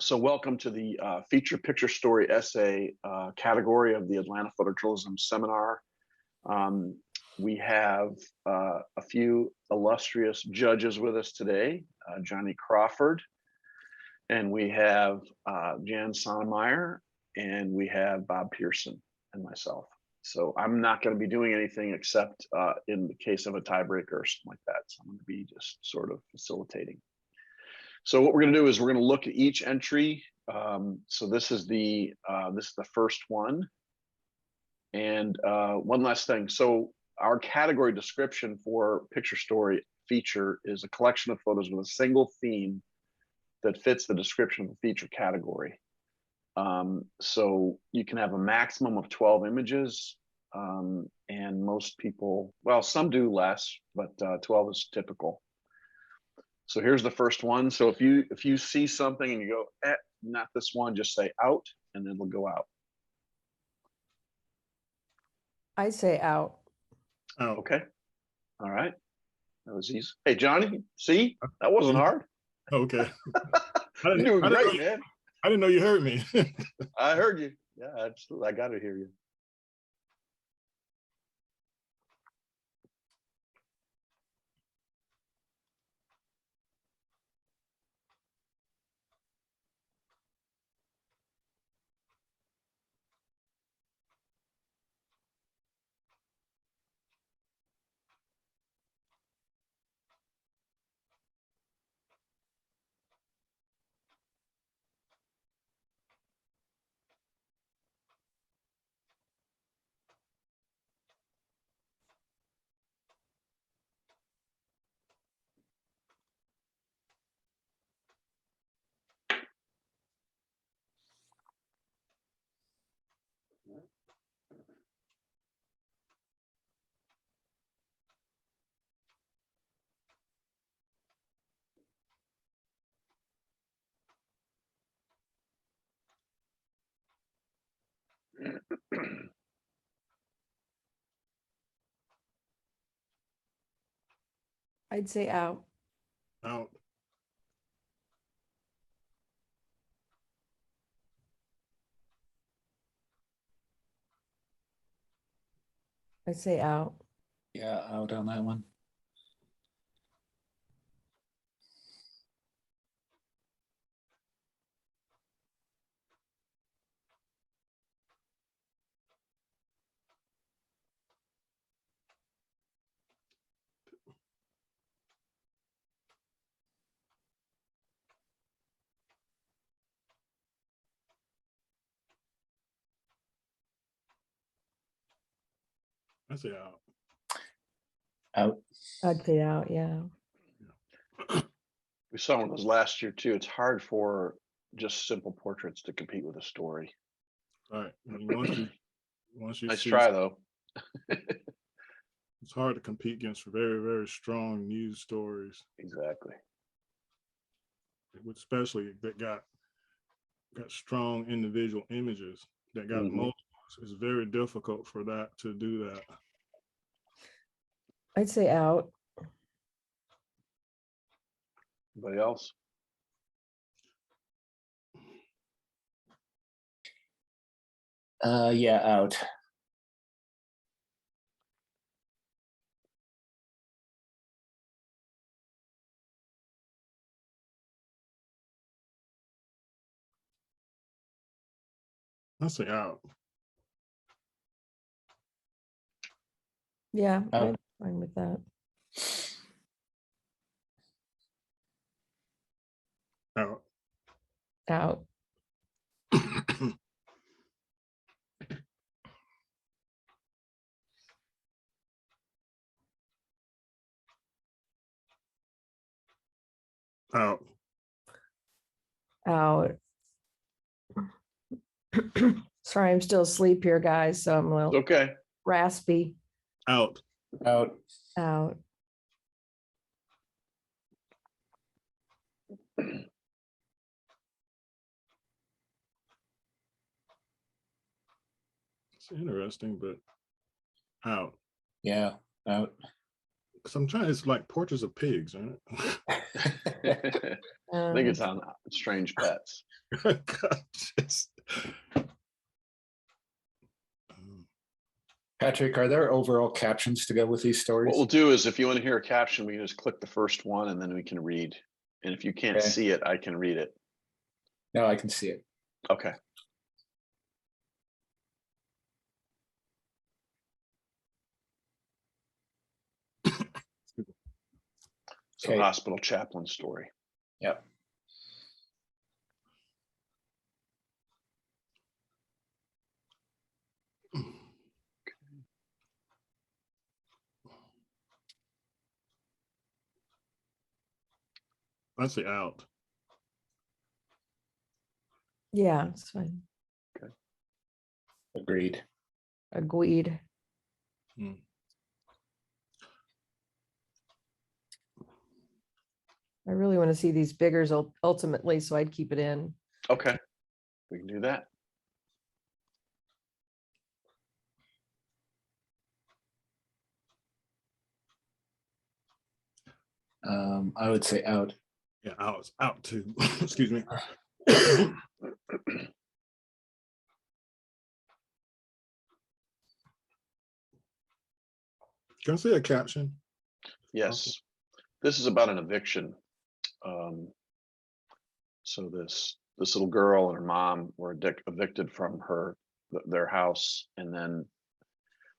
So welcome to the feature picture story essay category of the Atlanta Photojournalism Seminar. We have a few illustrious judges with us today, Johnny Crawford, and we have Jan Sonnemeyer, and we have Bob Pearson and myself. So I'm not going to be doing anything except in the case of a tiebreaker or something like that. So I'm going to be just sort of facilitating. So what we're going to do is we're going to look at each entry. So this is the first one. And one last thing. So our category description for picture story feature is a collection of photos with a single theme that fits the description of the feature category. So you can have a maximum of 12 images, and most people, well, some do less, but 12 is typical. So here's the first one. So if you see something and you go, not this one, just say out, and then it'll go out. I say out. Oh, okay. All right. That was easy. Hey, Johnny, see? That wasn't hard. Okay. You're doing great, man. I didn't know you heard me. I heard you. Yeah, absolutely. I got to hear you. I'd say out. Out. I'd say out. Yeah, out on that one. I say out. Out. I'd say out, yeah. We saw one of those last year too. It's hard for just simple portraits to compete with a story. All right. I mean, once you Nice see, try though. it's hard to compete against very, very strong news stories. Exactly. Especially that got strong individual images that got multiples. It's very difficult for that to do that. I'd say out. Anybody else? Yeah, out. I say out. Yeah, Out. I'm fine with that. Out. Out. Out. Out. Sorry, I'm still asleep here, guys, so I'm a little Okay. raspy. Out. Out. Out. It's interesting, but out. Yeah, out. Because I'm trying, it's like portraits of pigs, right? I think it's on Strange Pets. Gosh, Patrick, are there overall captions to go with these stories? What we'll do is if you want to hear a caption, we can just click the first one and then we can read. And if you can't Okay. see it, I can read it. No, I can see it. Okay. So Okay. hospital chaplain story. Yep. I say out. Yeah, it's fine. Agreed. Agreed. Hmm. I really want to see these biggers ultimately, so I'd keep it in. Okay. We can do that. I would say out. Yeah, out too. Excuse me. Can I see a caption? Yes. This is about an eviction. So this little girl and her mom were evicted from their house, and then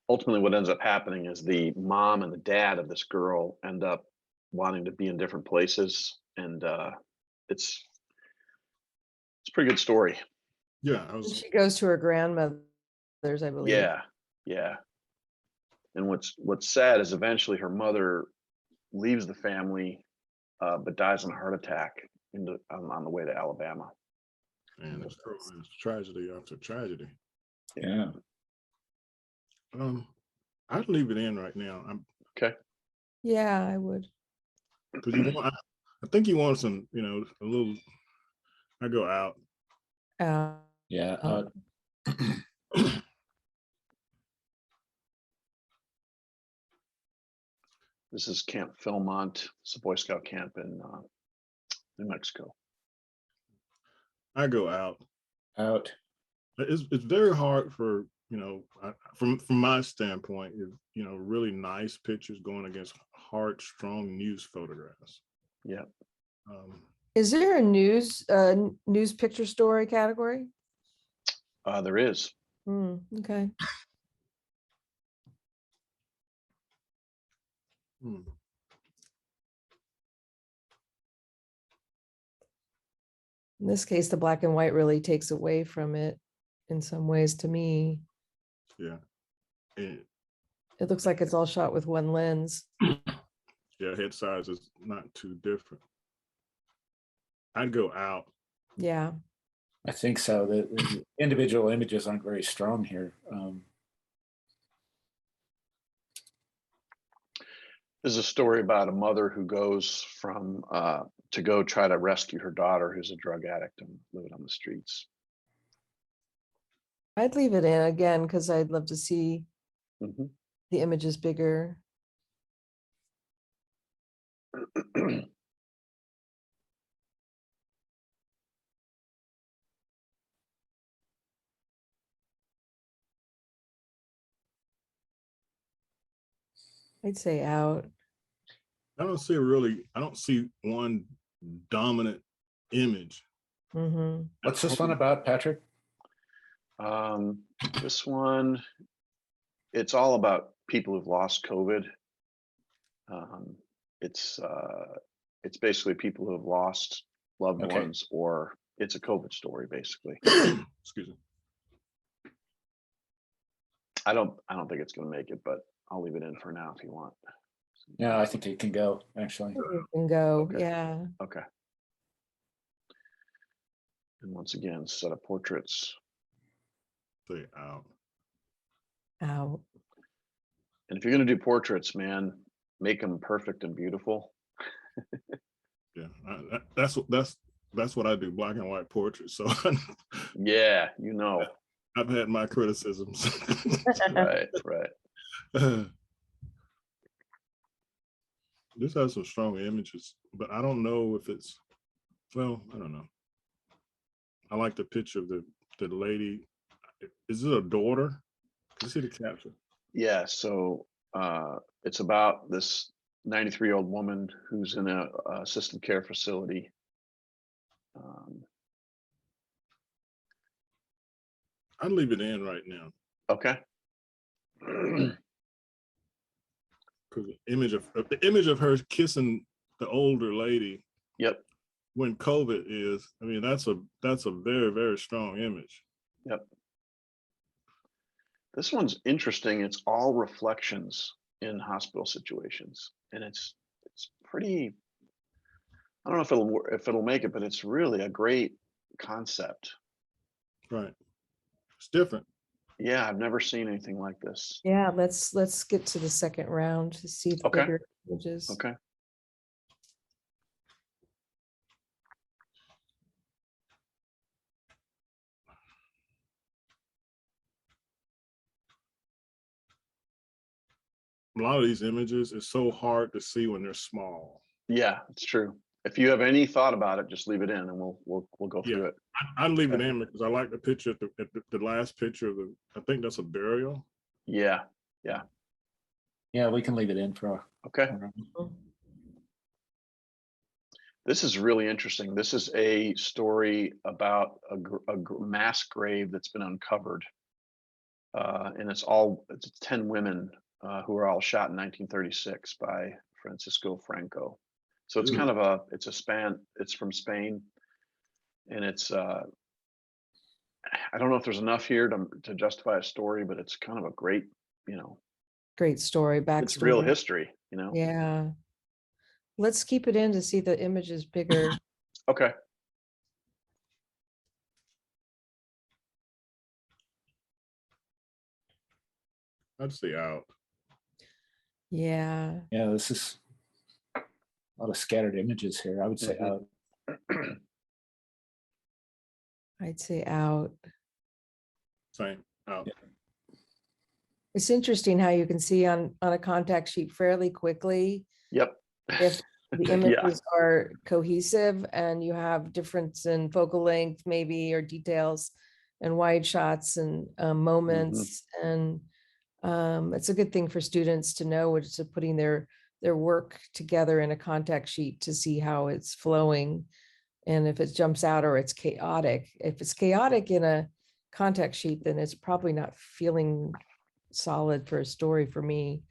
ultimately what ends up happening is the mom and the dad of this girl end up wanting to be in different places, and it's a pretty good story. Yeah, She goes to her grandmother's, I believe. Yeah, yeah. And what's sad is eventually her mother leaves the family, but dies in a heart attack on the way to Alabama. and it's true. It's tragedy after tragedy. Yeah. I'd leave it in right now. Okay. Yeah, I would. Because I think you want some, a little. I go out. Yeah. Out. This is Camp Philmont. It's a Boy Scout camp in New Mexico. I go out. Out. It's very hard for from my standpoint, really nice pictures going against hard, strong news photographs. Yeah. Is there a news picture story category? There is. Okay. Hmm. In this case, the black and white really takes away from it in some ways to me. Yeah. And, It looks like it's all shot with one lens. yeah, head size is not too different. I'd go out. Yeah. I think so. The individual images aren't very strong here. This is a story about a mother who goes to go try to rescue her daughter who's a drug addict and living on the streets. I'd leave it in again because I'd love to see Mm-hmm. the images bigger. I'd say out. I don't see one dominant image. Mm-hmm. What's this one about, Patrick? This one, it's all about people who've lost COVID. It's basically people who have lost loved ones, or it's a COVID story, basically. Excuse me. I don't think it's going to make it, but I'll leave it in for now if you want. Yeah, I think it can go, actually. You can go. Okay. Yeah. Okay. And once again, set of portraits. Say out. Out. And if you're going to do portraits, man, make them perfect and beautiful. Yeah, that's what I do, black and white portraits. So Yeah, I've had my criticisms. Right. This has some strong images, but I don't know if it's, well, I don't know. I like the picture of the lady. Is it a daughter? Can you see the caption? Yeah, so it's about this 93-year-old woman who's in a assisted care facility. I'd leave it in right now Okay. because the image of her kissing the older lady Yep. when COVID is, I mean, that's a very, very strong image. Yep. This one's interesting. It's all reflections in hospital situations, and it's pretty. I don't know if it'll make it, but it's really a great concept. Right. It's different. Yeah, I've never seen anything like this. Yeah, let's get to the second round to see the Okay. bigger images. Okay. A lot of these images is so hard to see when they're small. Yeah, it's true. If you have any thought about it, just leave it in, and we'll go through it. I'd leave it in because I like the picture at the last picture of the. I think that's a burial. Yeah. Yeah. Yeah, we can leave it in for. Okay. This is really interesting. This is a story about a mass grave that's been uncovered, and it's 10 women who were all shot in 1936 by Francisco Franco. So it's kind of it's from Spain, and it's I don't know if there's enough here to justify a story, but it's kind of a great, Great story, backstory. it's real history, Yeah. Let's keep it in to see the images bigger. Okay. I'd say out. Yeah. Yeah, this is a lot of scattered images here. I would say out. I'd say out. Same out. Yeah. It's interesting how you can see on a contact sheet fairly quickly Yep. if the Yeah. images are cohesive and you have difference in focal length maybe, or details and wide shots and moments. And it's a good thing for students to know, which is putting their work together in a contact sheet to see how it's flowing. And if it jumps out or it's chaotic. If it's chaotic in a contact sheet, then it's probably not feeling solid for a story for me.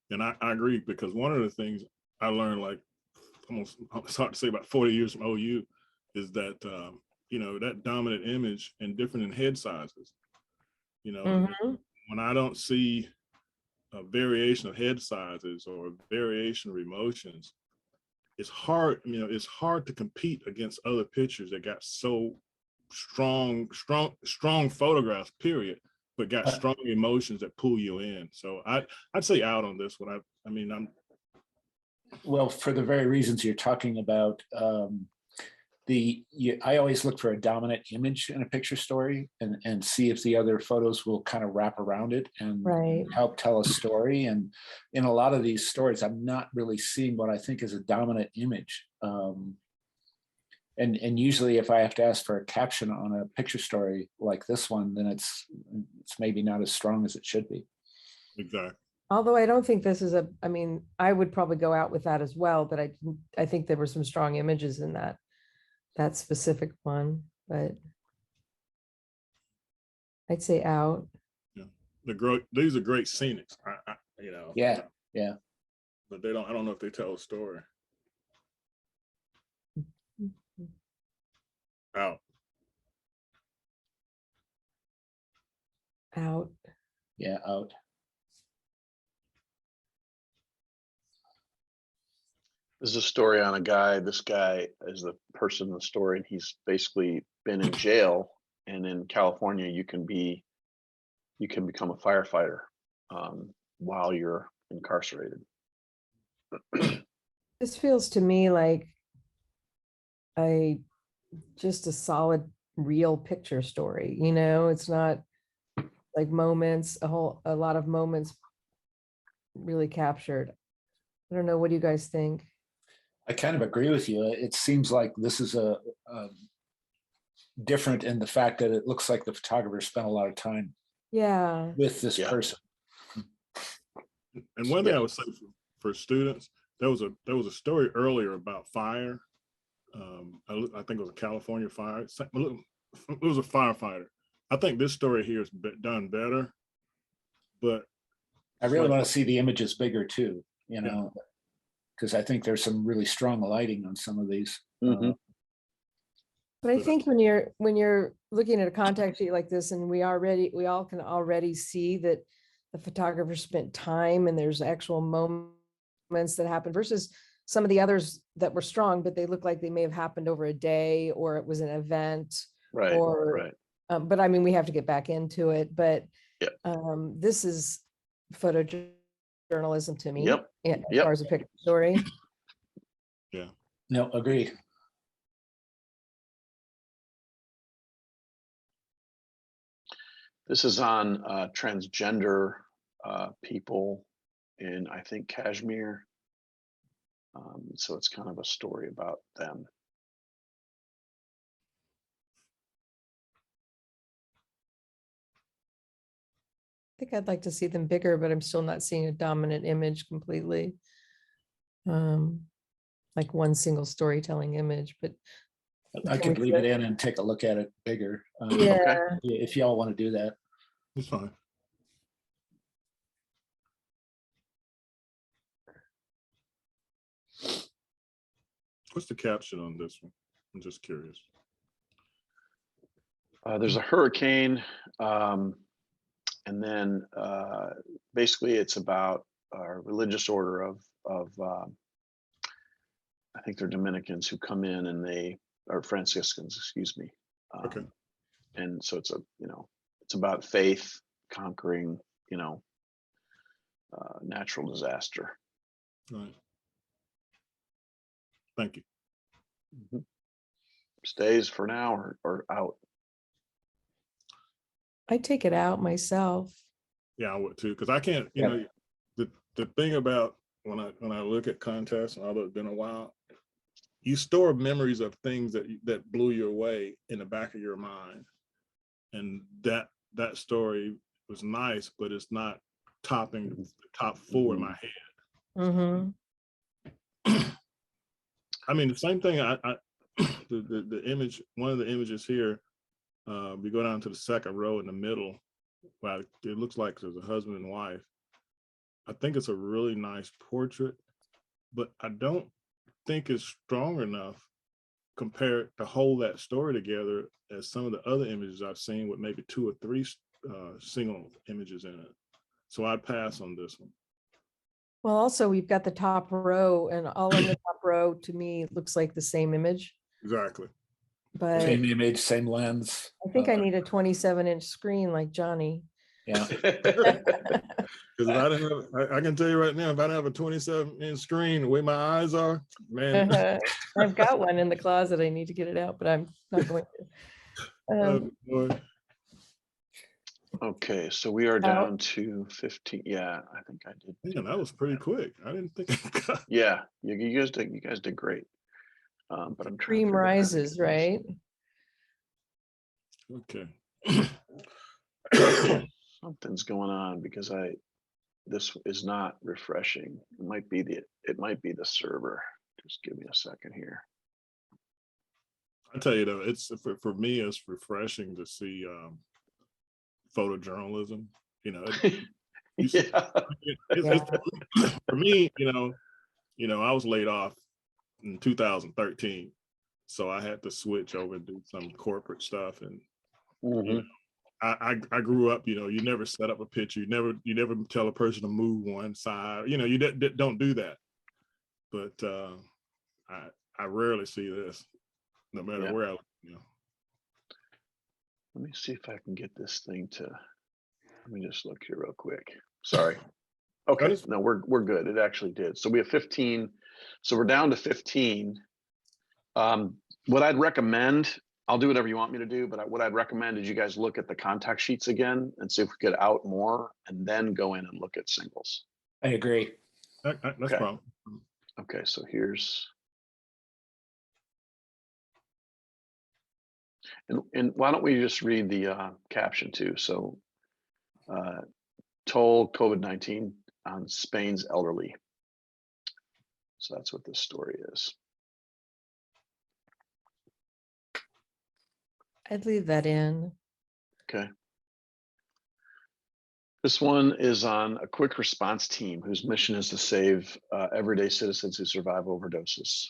And I agree, because one of the things I learned, like almost, it's hard to say, about 40 years from OU, is that that dominant image and different in head sizes. When I don't see a variation of head sizes or variation of emotions, it's hard. It's hard to compete against other pictures that got so strong photographs, period, but got strong emotions that pull you in. So I'd say out on this one. Well, for the very reasons you're talking about, I always look for a dominant image in a picture story and see if the other photos will kind of wrap around it and help tell a story. And in a lot of these stories, I'm not really seeing what I think is a dominant image. And usually if I have to ask for a caption on a picture story like this one, then it's maybe not as strong as it should be. Exactly. Although I don't think this is I would probably go out with that as well, but I think there were some strong images in that specific one, but I'd say out. Yeah, these are great scenics. Yeah. But I don't know if they tell a story. Out. Out. Yeah, out. There's a story on a guy. This guy is the person in the story, and he's basically been in jail. And in California, you can become a firefighter while you're incarcerated. This feels to me like just a solid real picture story. It's not like moments, a lot of moments really captured. I don't know. What do you guys think? I kind of agree with you. It seems like this is different in the fact that it looks like the photographer spent a lot of time with this person. And one thing I would say for students, there was a story earlier about fire. I think it was a California fire. It was a firefighter. I think this story here is done better, but I really want to see the images bigger too, you know, because I think there's some really strong lighting on some of these. But I think when you're looking at a contact sheet like this, and we all can already see that the photographer spent time and there's actual moments that happen versus some of the others that were strong, but they look like they may have happened over a day or it was an event. But I mean, we have to get back into it, but this is photojournalism to me as far as a picture story. No, agree. This is on transgender people in, I think, Kashmir. So it's kind of a story about them. I think I'd like to see them bigger, but I'm still not seeing a dominant image completely. Like one single storytelling image, but I could leave it in and take a look at it bigger. If y'all want to do that. It's fine. What's the caption on this one? I'm just curious. There's a hurricane, and then basically it's about a religious order of I think they're Dominicans who come in and they are Franciscans, excuse me. And so it's it's about faith conquering, natural disaster. Right. Thank you. Stays for now or out? I take it out myself. Yeah, I would too, because I can't. You know, the thing about when I look at contests, and although it's been a while, you store memories of things that blew you away in the back of your mind, and that story was nice, but it's not topping the top 4 in my head. I mean, the same thing. The image, one of the images here, we go down to the second row in the middle. Well, it looks like there's a husband and wife. I think it's a really nice portrait, but I don't think it's strong enough compared to hold that story together as some of the other images I've seen with maybe 2 or 3 single images in it. So I'd pass on this one. Well, also we've got the top row, and all in the top row to me looks like the same image. Exactly. But same image, same lens. I think I need a 27-inch screen like Johnny. Yeah. Because if I didn't have, I can tell you right now, if I didn't have a 27-inch screen, the way my eyes are, man. I've got one in the closet. I need to get it out, but I'm not going to. Okay, so we are down to 15. Yeah, I think I did. Man, that was pretty quick. I didn't think. Yeah, you guys did great. But I'm trying. Cream rises, right? Okay. Something's going on because this is not refreshing. It might be the server. Just give me a second here. I tell you though, it's for me, it's refreshing to see photojournalism. You know, for me, I was laid off in 2013, so I had to switch over and do some corporate stuff, and I grew up, you never set up a picture, you never tell a person to move one side, you don't do that. But I rarely see this, no matter where I live. Let me see if I can get this thing to. Let me just look here real quick. Sorry. Okay, no, we're good. It actually did. So we have 15. So we're down to 15. What I'd recommend, I'll do whatever you want me to do, but what I'd recommend is you guys look at the contact sheets again and see if we could out more, and then go in and look at singles. I agree. That's okay. problem. Okay, so here's. And why don't we just read the caption too? So, toll COVID-19 on Spain's elderly. So that's what this story is. I'd leave that in. Okay. This one is on a quick response team whose mission is to save everyday citizens who survive overdoses.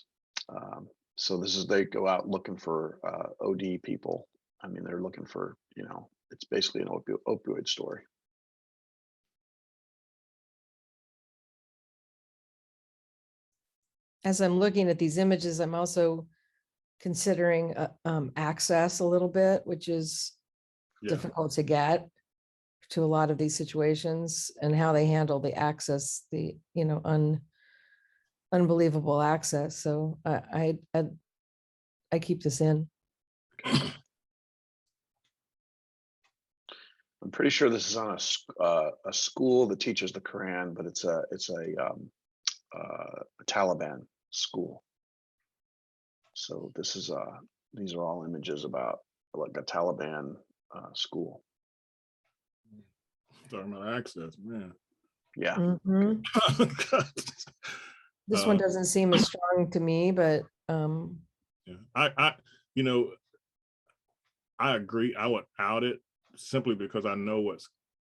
So this is, they go out looking for OD people. I mean, they're looking for, it's basically an opioid story. As I'm looking at these images, I'm also considering access a little bit, which is difficult to get to a lot of these situations, and how they handle the access, the unbelievable access. So I keep this in. I'm pretty sure this is on a school that teaches the Quran, but it's a Taliban school. So this is these are all images about like a Taliban school. Talking about access, man. Yeah. Mhm. This one doesn't seem as strong to me, but yeah, I I agree. I would out it simply because I know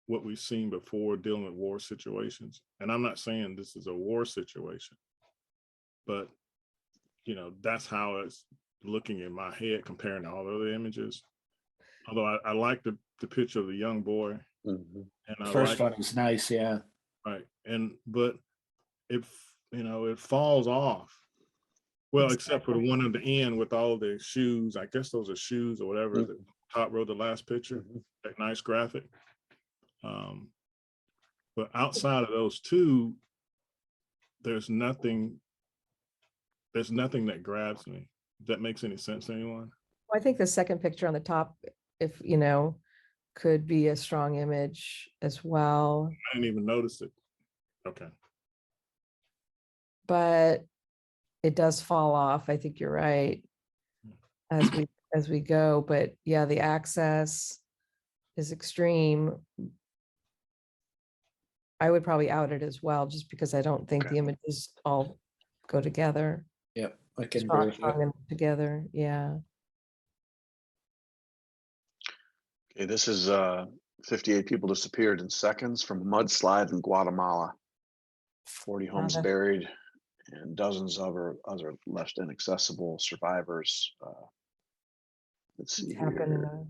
what we've seen before dealing with war situations. And I'm not saying this is a war situation, but that's how it's looking in my head comparing to all the other images. Although I like the picture of the young boy. Mm-hmm. And I first one is nice, yeah. Right. But if it falls off. Well, except for the one at the end with all the shoes. I guess those are shoes or whatever. Mm-hmm. The top row, the last picture, that nice graphic. But outside of those two, there's nothing that grabs me. If that makes any sense to anyone? I think the second picture on the top, if could be a strong image as well. I didn't even notice it. Okay. But it does fall off. I think you're right as we go. But yeah, the access is extreme. I would probably out it as well, just because I don't think the images all go together. Yep, I can agree with that. Together, yeah. Okay, this is 58 people disappeared in seconds from a mudslide in Guatemala. 40 homes buried and dozens of other left inaccessible. Survivors. Let's see here.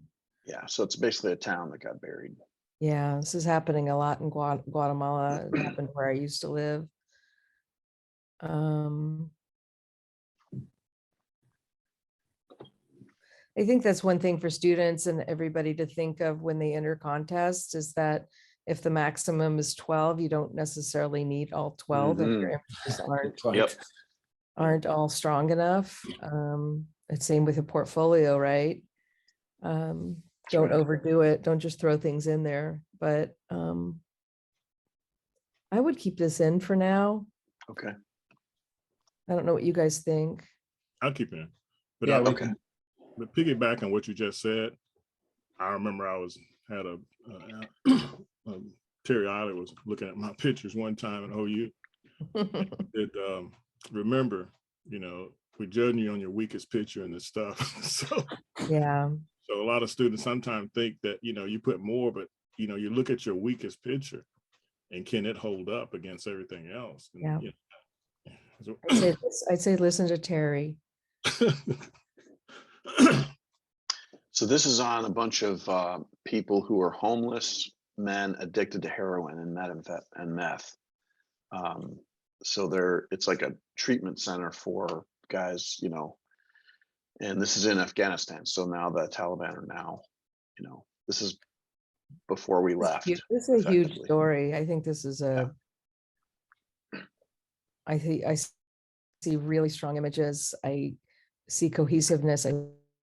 Yeah, so it's basically a town that got buried. Yeah, this is happening a lot in Guatemala. It happened where I used to live. I think that's one thing for students and everybody to think of when they enter contests, is that if the maximum is 12, you don't necessarily need all 12 if your images aren't all strong enough. It's same with a portfolio, right? Don't overdo it. Don't just throw things in there. But I would keep this in for now. Okay. I don't know what you guys think. I'll keep it in. But yeah, But piggyback on what you just said, I remember Terry Eiley was looking at my pictures one time in OU. Remember, we're judging you on your weakest picture and this stuff. So yeah. So a lot of students sometimes think that, you put more, but, you look at your weakest picture and can it hold up against everything else? And, yeah. I'd say listen to Terry. So this is on a bunch of people who are homeless men addicted to heroin and meth. So it's like a treatment center for guys, and this is in Afghanistan. So now the Taliban are now, this is before we left. This is a huge story. I think this is I see really strong images. I see cohesiveness. I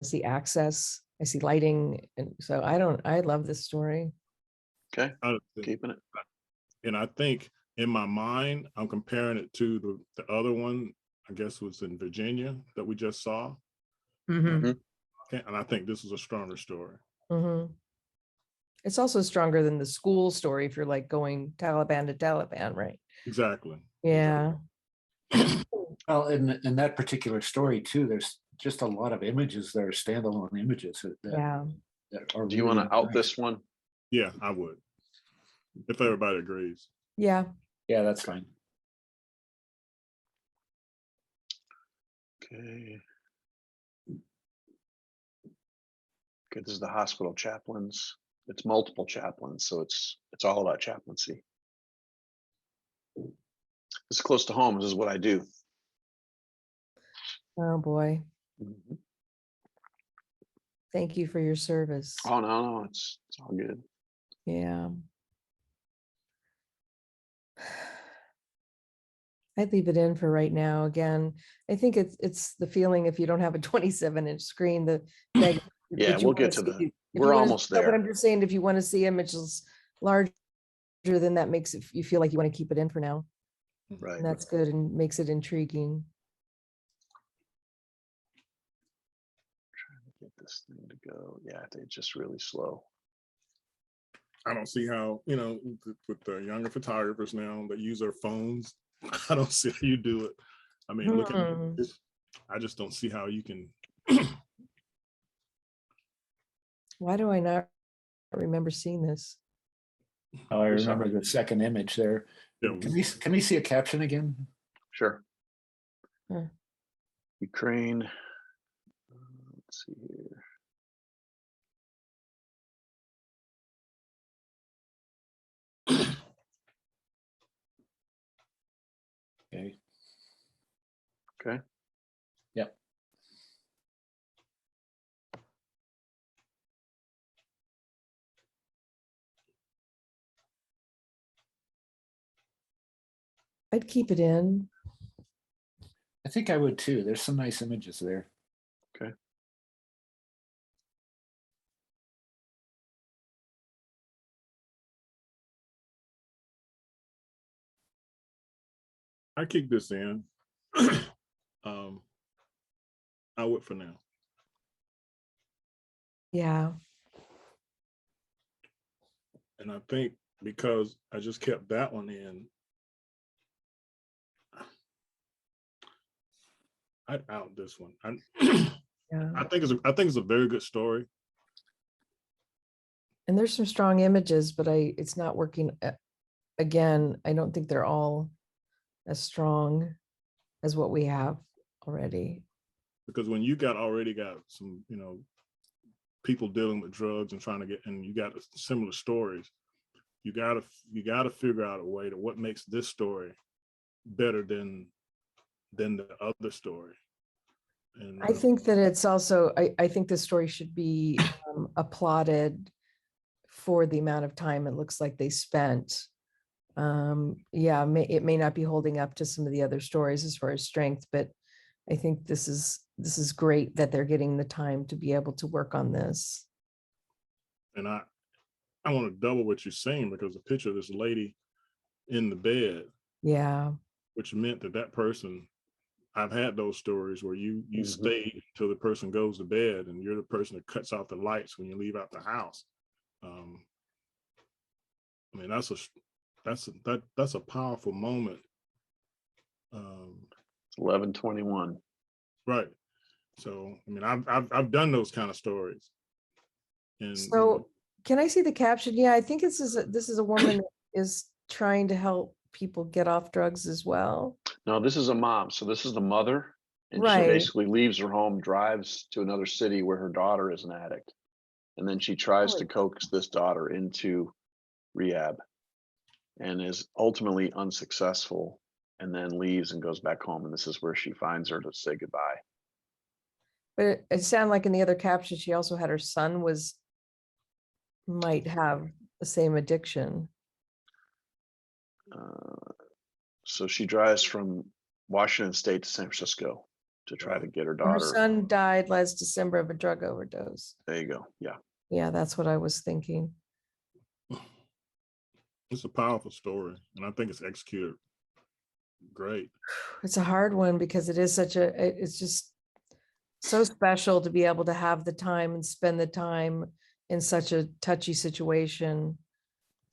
see access. I see lighting. And so I love this story. Okay, keeping it. And I think in my mind, I'm comparing it to the other one, I guess was in Virginia that we just saw. Mm-hmm. And I think this is a stronger story. Mm-hmm. It's also stronger than the school story if you're like going Taliban to Taliban, right? Exactly. Yeah. Well, in that particular story too, there's just a lot of images that are standalone images Yeah. that are Do you want to out this one? Yeah, I would. If everybody agrees. Yeah. Yeah, that's fine. Okay. Okay, this is the hospital chaplains. It's multiple chaplains, so it's all about chaplaincy. This is close to home. This is what I do. Oh boy. Mhm. Thank you for your service. Oh no, it's all good. Yeah. I'd leave it in for right now. Again, I think it's the feeling if you don't have a 27-inch screen, Yeah, we'll get to the. We're almost But there. I'm just saying, if you want to see images larger, then that makes it you feel like you want to keep it in for now. Right. And that's good and makes it intriguing. Trying to get this thing to go. Yeah, it's just really slow. I don't see how, with the younger photographers now that use their phones, I don't see how you do it. I mean, look at this. I just don't see how you can. Why do I not remember seeing this? Oh, I remember the second image there. Yeah. Can we see a caption again? Sure. Huh. Ukraine. Let's see here. Okay. Okay. Yep. I'd keep it in. I think I would too. There's some nice images there. Okay. I kick this in. I would for now. Yeah. And I think because I just kept that one in, I'd out this one. Yeah. I think it's a very good story. And there's some strong images, but it's not working. Again, I don't think they're all as strong as what we have already. Because when you already got some, people dealing with drugs and trying to get, and you got similar stories, you gotta figure out a way to what makes this story better than the other story. And I think that it's also, I think the story should be applauded for the amount of time it looks like they spent. Yeah, it may not be holding up to some of the other stories as far as strength, but I think this is great that they're getting the time to be able to work on this. And I want to double what you're saying, because the picture of this lady in the bed, yeah, which meant that person, I've had those stories where you stay until the person goes to bed, and you're the person that cuts off the lights when you leave out the house. I mean, that's a powerful moment. It's 11:21. Right. So I mean, I've done those kind of stories. And so can I see the caption? Yeah, I think this is a woman that is trying to help people get off drugs as well. No, this is a mom. So this is the mother, and Right. she basically leaves her home, drives to another city where her daughter is an addict, and then she tries to coax this daughter into rehab, and is ultimately unsuccessful, and then leaves and goes back home. And this is where she finds her to say goodbye. But it sounded like in the other caption, she also had her son might have the same addiction. So she drives from Washington State to San Francisco to try to get her daughter. Her son died last December of a drug overdose. There you go. Yeah. Yeah, that's what I was thinking. It's a powerful story, and I think it's executed great. It's a hard one because it is it's just so special to be able to have the time and spend the time in such a touchy situation.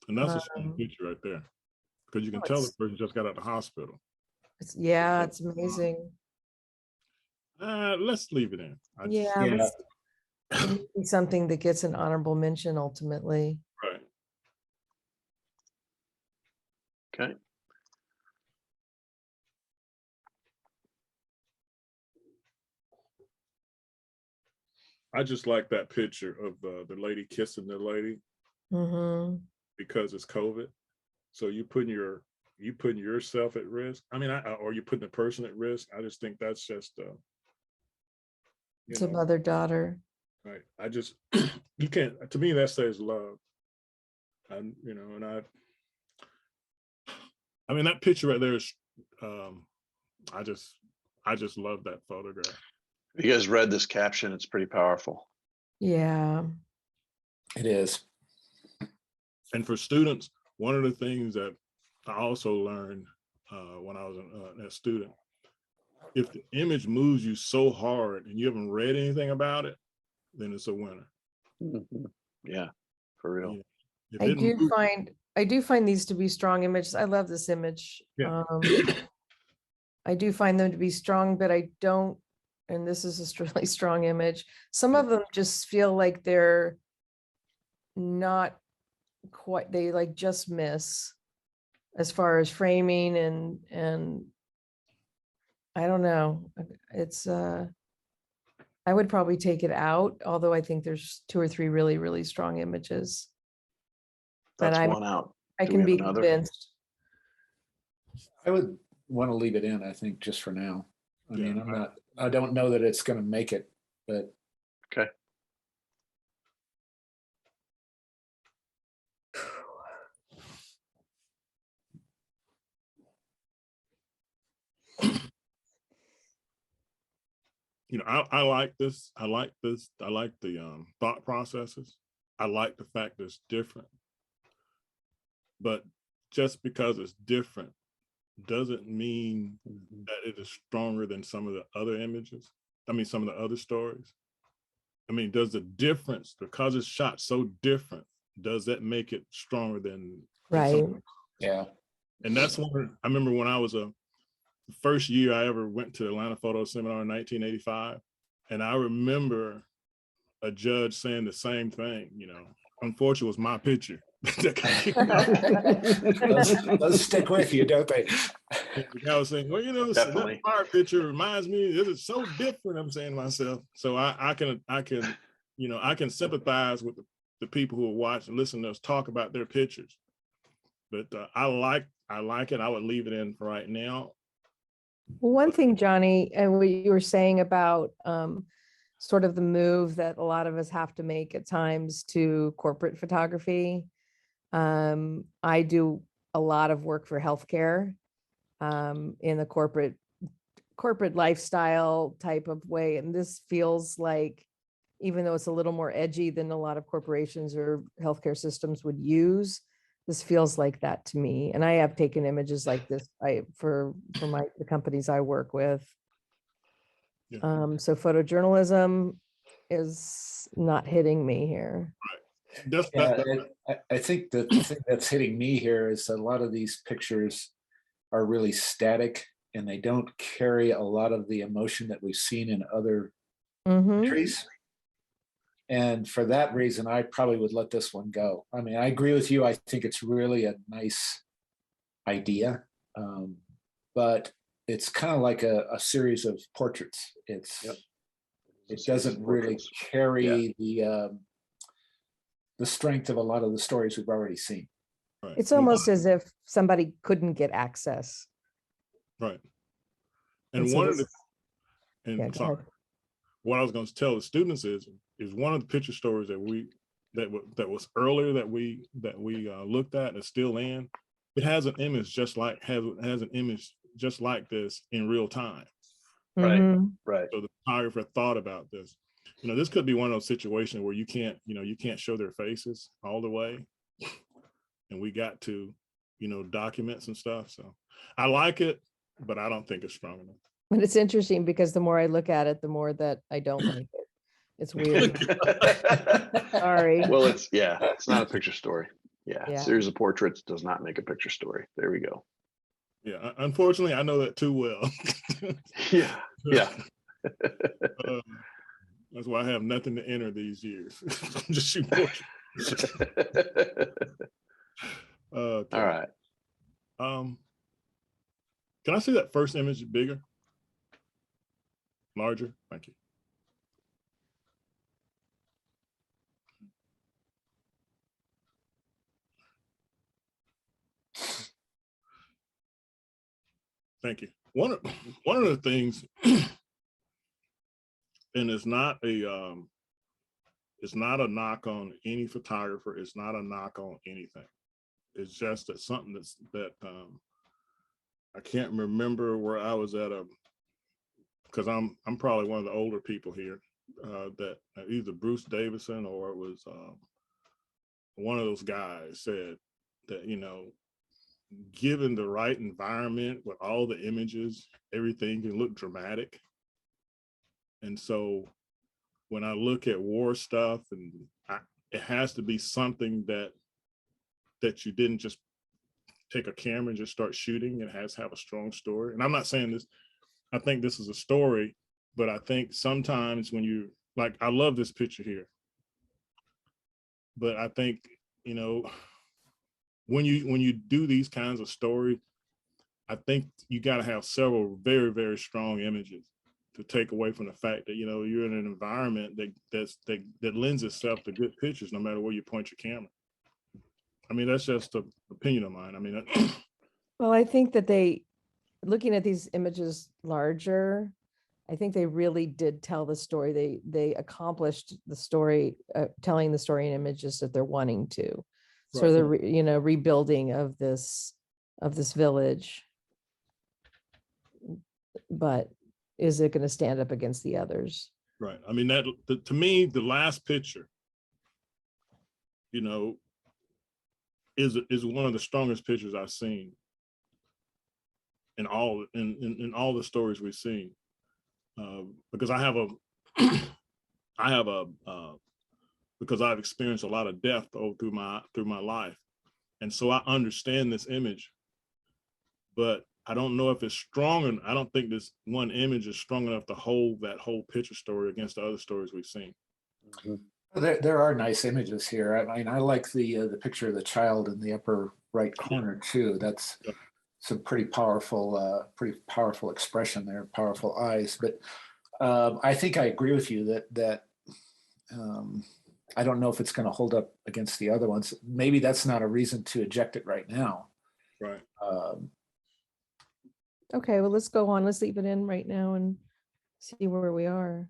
And that's a strong picture right there, because you can tell the person just got out of the hospital. It's amazing. Let's leave it in. It may be something that gets an honorable mention ultimately. Right. Okay. I just like that picture of the lady kissing the lady because it's COVID. So you putting yourself at risk. I mean, or you putting the person at risk. I just think that's just It's a mother-daughter. Right. I just you can't. To me, that says love. And I mean that picture right there is. I just love that photograph. You guys read this caption? It's pretty powerful. Yeah, it is. And for students, one of the things that I also learned when I was a student, if the image moves you so hard and you haven't read anything about it, then it's a winner. Yeah, for real. Yeah. I do find these to be strong images. I love this image. Yeah. I do find them to be strong, but I don't, and this is a really strong image. Some of them just feel like they're not quite, they like just miss as far as framing and I don't know. It's I would probably take it out, although I think there's 2 or 3 really, really strong images. That's one out. I can be convinced. I would want to leave it in, I think, just for now. I mean, I don't know that it's going to make it, but. Okay. I like this. I like this. I like the thought processes. I like the fact that it's different. But just because it's different doesn't mean that it is stronger than some of the other images. I mean, some of the other stories. I mean, does the difference, because it's shot so different, does that make it stronger than Right? Yeah. And that's one. I remember when I was the first year I ever went to the Atlanta Photo Seminar in 1985, and I remember a judge saying the same thing. Unfortunately, it was my picture. Those stick with you, don't they? The guy was saying, well, that fire picture reminds me, this is so different. I'm saying to myself. So I can sympathize with the people who watch and listen to us talk about their pictures. But I like it. I would leave it in for right now. One thing, Johnny, and what you were saying about sort of the move that a lot of us have to make at times to corporate photography. I do a lot of work for healthcare in the corporate lifestyle type of way. And this feels like, even though it's a little more edgy than a lot of corporations or healthcare systems would use, this feels like that to me. And I have taken images like this for the companies I work with. Yeah. So photojournalism is not hitting me here. I think the thing that's hitting me here is that a lot of these pictures are really static and they don't carry a lot of the emotion that we've seen in other countries. And for that reason, I probably would let this one go. I mean, I agree with you. I think it's really a nice idea, but it's kind of like a series of portraits. It doesn't really carry the strength of a lot of the stories we've already seen. Right. It's almost as if somebody couldn't get access. Right. And what I was going to tell the students is one of the picture stories that was earlier that we looked at and is still in. It has an image has an image just like this in real time. Right. So the photographer thought about this. This could be one of those situations where you can't show their faces all the way, and we got to document some stuff. So I like it, but I don't think it's strong enough. But it's interesting because the more I look at it, the more that I don't like it. It's weird. Sorry. Well, it's not a picture story. Yeah, Yeah. series of portraits does not make a picture story. There we go. Yeah, unfortunately, I know that too well. Yeah. That's why I have nothing to enter these years. I'm just shooting portraits. Okay. All right. Can I see that first image bigger? Larger? Thank you. Thank you. One of the things, and it's not a knock on any photographer. It's not a knock on anything. It's just that something that I can't remember where I was at because I'm probably one of the older people here that either Bruce Davison or it was one of those guys said that, you know, given the right environment with all the images, everything can look dramatic. And so when I look at war stuff, and it has to be something that you didn't just take a camera and just start shooting. It has to have a strong story. And I'm not saying this, I think this is a story, but I think sometimes when you, like, I love this picture here, but I think, you know, when you do these kinds of stories, I think you got to have several very, very strong images to take away from the fact that, you know, you're in an environment that lends itself to good pictures, no matter where you point your camera. I mean, that's just an opinion of mine. I mean, Well, I think that looking at these images larger, I think they really did tell the story. They accomplished the story, telling the story in images that they're wanting to. So the rebuilding of this village. But is it going to stand up against the others? Right. I mean, to me, the last picture, you know, is one of the strongest pictures I've seen in all the stories we've seen, because because I've experienced a lot of death through my life, and so I understand this image, but I don't know if it's strong, and I don't think this one image is strong enough to hold that whole picture story against the other stories we've seen. Mm-hmm. There are nice images here. I mean, I like the picture of the child in the upper right corner too. That's some pretty powerful expression there, powerful eyes. But I think I agree with you that I don't know if it's going to hold up against the other ones. Maybe that's not a reason to eject it right now. Right. Okay, well, let's go on. Let's leave it in right now and see where we are.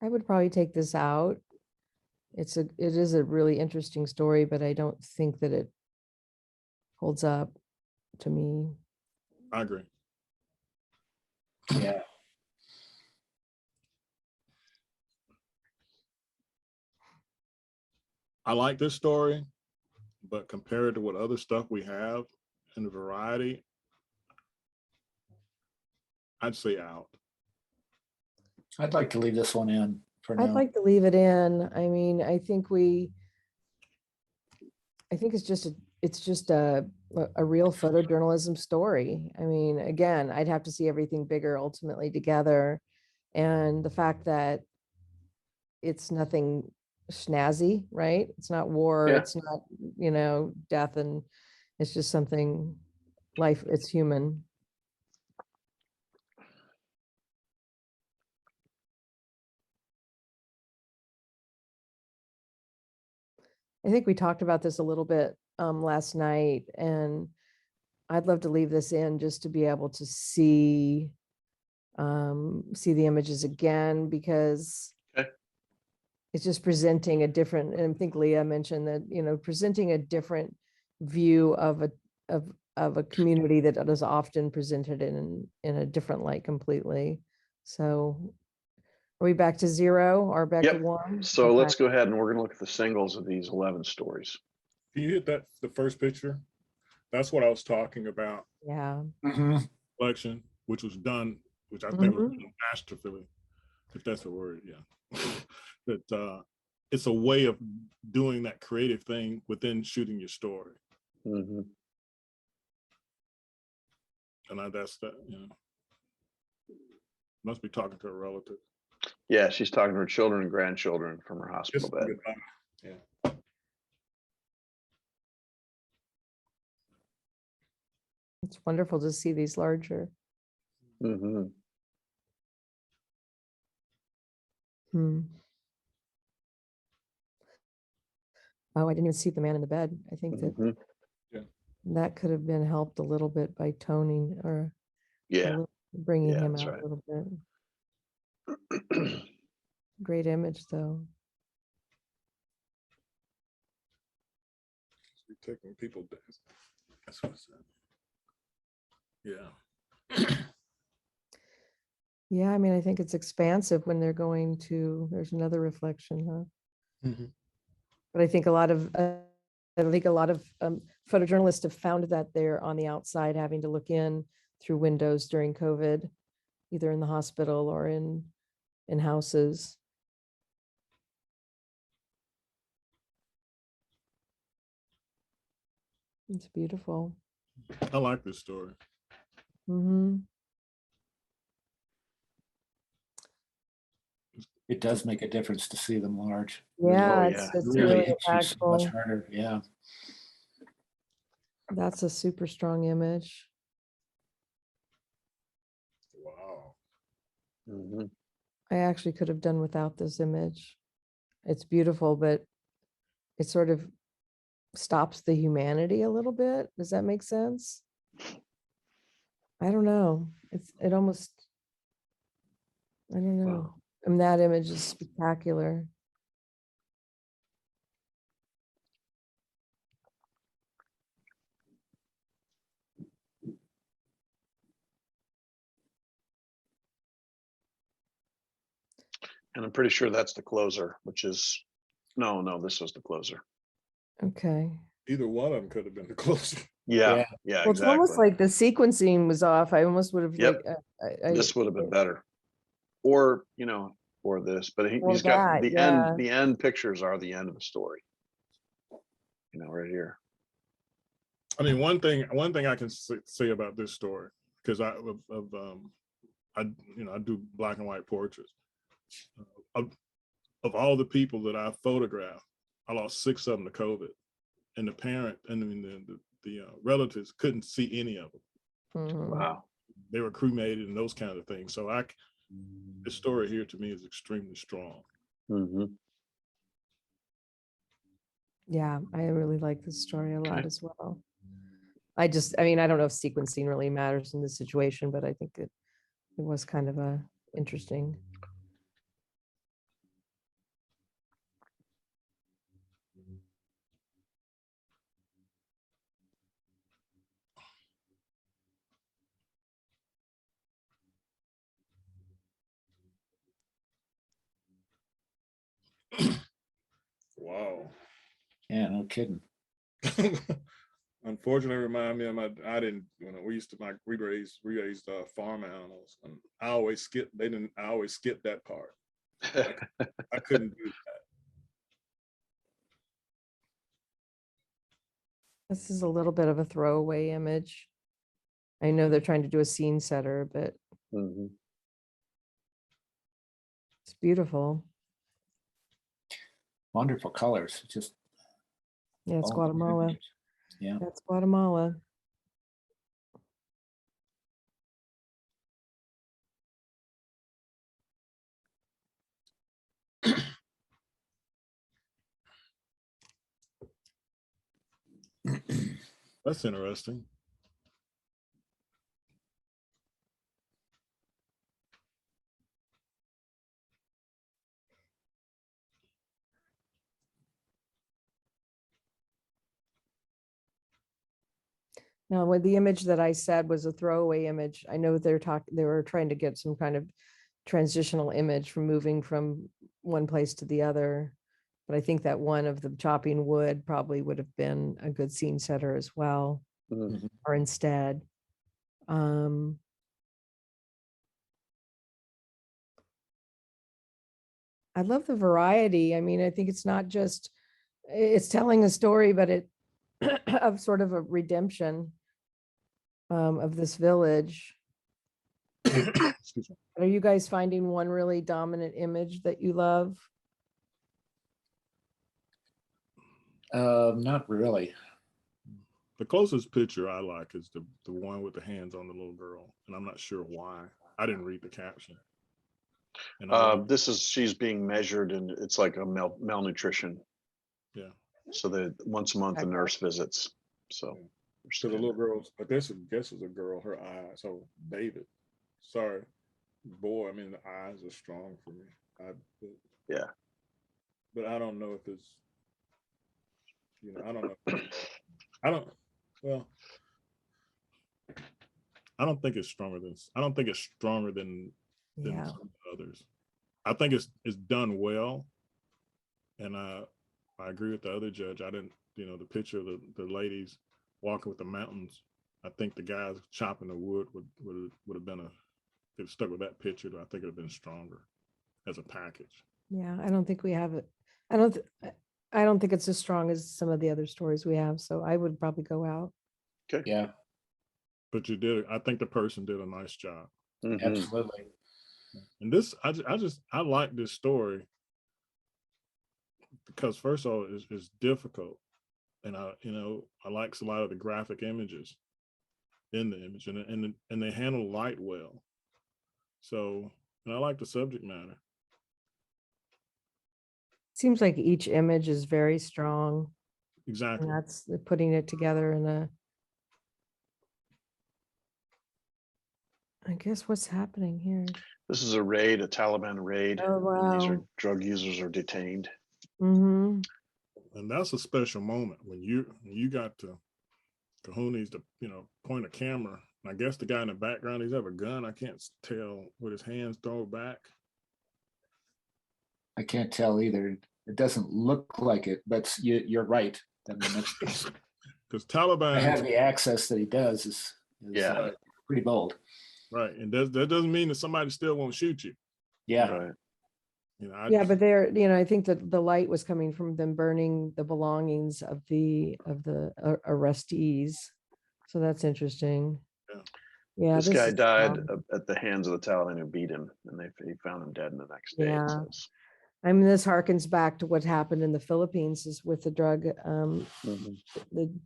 I would probably take this out. It is a really interesting story, but I don't think that it holds up to me. I agree. Yeah. I like this story, but compared to what other stuff we have in the variety, I'd say out. I'd like to leave this one in for now. I'd like to leave it in. I mean, I think it's just a real photojournalism story. I mean, again, I'd have to see everything bigger ultimately together. And the fact that it's nothing snazzy, right? It's not war, it's not, you know, death, and it's just something life, it's human. I think we talked about this a little bit last night, and I'd love to leave this in just to be able to see the images again, because it's just presenting a different, and I think Leah mentioned that, you know, presenting a different view of a community that is often presented in a different light completely. So are we back to 0 or back to 1? So let's go ahead and we're going to look at the singles of these 11 stories. Can you hit that, the first picture? That's what I was talking about. Yeah. Collection, which was done, which I think was done masterfully, if that's a word, yeah. That it's a way of doing that creative thing within shooting your story. And that's that, you know. Must be talking to a relative. Yeah, she's talking to her children and grandchildren from her hospital bed. Yeah. It's wonderful to see these larger. Mm-hmm. Oh, I didn't even see the man in the bed. I think that that could have been helped a little bit by toning or bringing him out a little bit. Great image, though. We're taking people down. That's what I said. Yeah. Yeah, I mean, I think it's expansive when they're going to, there's another reflection, huh? But I think a lot of photojournalists have found that they're on the outside having to look in through windows during COVID, either in the hospital or in houses. It's beautiful. I like this story. It does make a difference to see them large. Yeah, it's really hits you so much impactful. harder. Yeah. That's a super strong image. Wow. I actually could have done without this image. It's beautiful, but it sort of stops the humanity a little bit. Does that make sense? I don't know. It almost, I don't know. Wow. And that image is spectacular. And I'm pretty sure that's the closer, which is, no, this was the closer. Okay. Either one of them could have been the closer. Yeah, Well, it's almost like the sequencing was off. I almost would have this would have been better. Or, or this, but he's got the end, the end pictures are the end of the story. Right here. I mean, one thing I can say about this story, because I do black and white portraits. Of all the people that I photographed, I lost 6 of them to COVID, and the parent and the relatives couldn't see any of them. Wow. They were cremated and those kind of things. So the story here to me is extremely strong. Yeah, I really like this story a lot as well. I mean, I don't know if sequencing really matters in this situation, but I think it was kind of interesting. Wow. Yeah, no kidding. Unfortunately, remind me of we raised farm animals, and I always skip that part. I couldn't do that. This is a little bit of a throwaway image. I know they're trying to do a scene setter, but it's beautiful. Wonderful colors. Just it's Guatemala. Yeah, that's Guatemala. That's interesting. Now, with the image that I said was a throwaway image, I know they were trying to get some kind of transitional image from moving from one place to the other, But I think that one of the chopping wood probably would have been a good scene setter as well, Mhm. or instead. I love the variety. I mean, I think it's not just, it's telling a story, but it of sort of a redemption of this village. Excuse me. Are you guys finding one really dominant image that you love? Not really. The closest picture I like is the one with the hands on the little girl, and I'm not sure why. I didn't read the caption. And She's being measured, and it's like a malnutrition. yeah. So that once a month the Okay. nurse visits. So So the little girl's, I guess is a girl, her eyes. So David, sorry, boy, I mean, the eyes are strong for me. yeah. But I don't know if it's, I don't know. Well, I don't think it's stronger than Yeah. some others. I think it's done well. And I agree with the other judge. I didn't, the picture of the ladies walking with the mountains. I think the guys chopping the wood would have been if it stuck with that picture, I think it would have been stronger as a package. Yeah, I don't think we have it. I don't think it's as strong as some of the other stories we have. So I would probably go out. Okay. Yeah, But I think the person did a nice job. Mhm. absolutely. And this, I like this story because first of all, it's difficult. And I like a lot of the graphic images in the image, and they handle light well. So, and I like the subject matter. Seems like each image is very strong. Exactly. And that's putting it together in a, I guess what's happening here. This is a Taliban raid. Oh, And these are wow. drug users are detained. Mm-hmm. And that's a special moment when you got to Cahoonies to point a camera. And I guess the guy in the background, he's have a gun. I can't tell with his hands thrown back. I can't tell either. It doesn't look like it, but you're right. Because Taliban, I have the access that he does is Yeah. pretty bold. Right, and that doesn't mean that somebody still won't shoot you. Yeah. Right. Yeah, but I think that the light was coming from them burning the belongings of the arrestees. So that's interesting. Yeah. This guy died at the hands of the Taliban who beat him, and he found him dead in the next day. Yeah. I mean, this harkens back to what happened in the Philippines is with the drug, the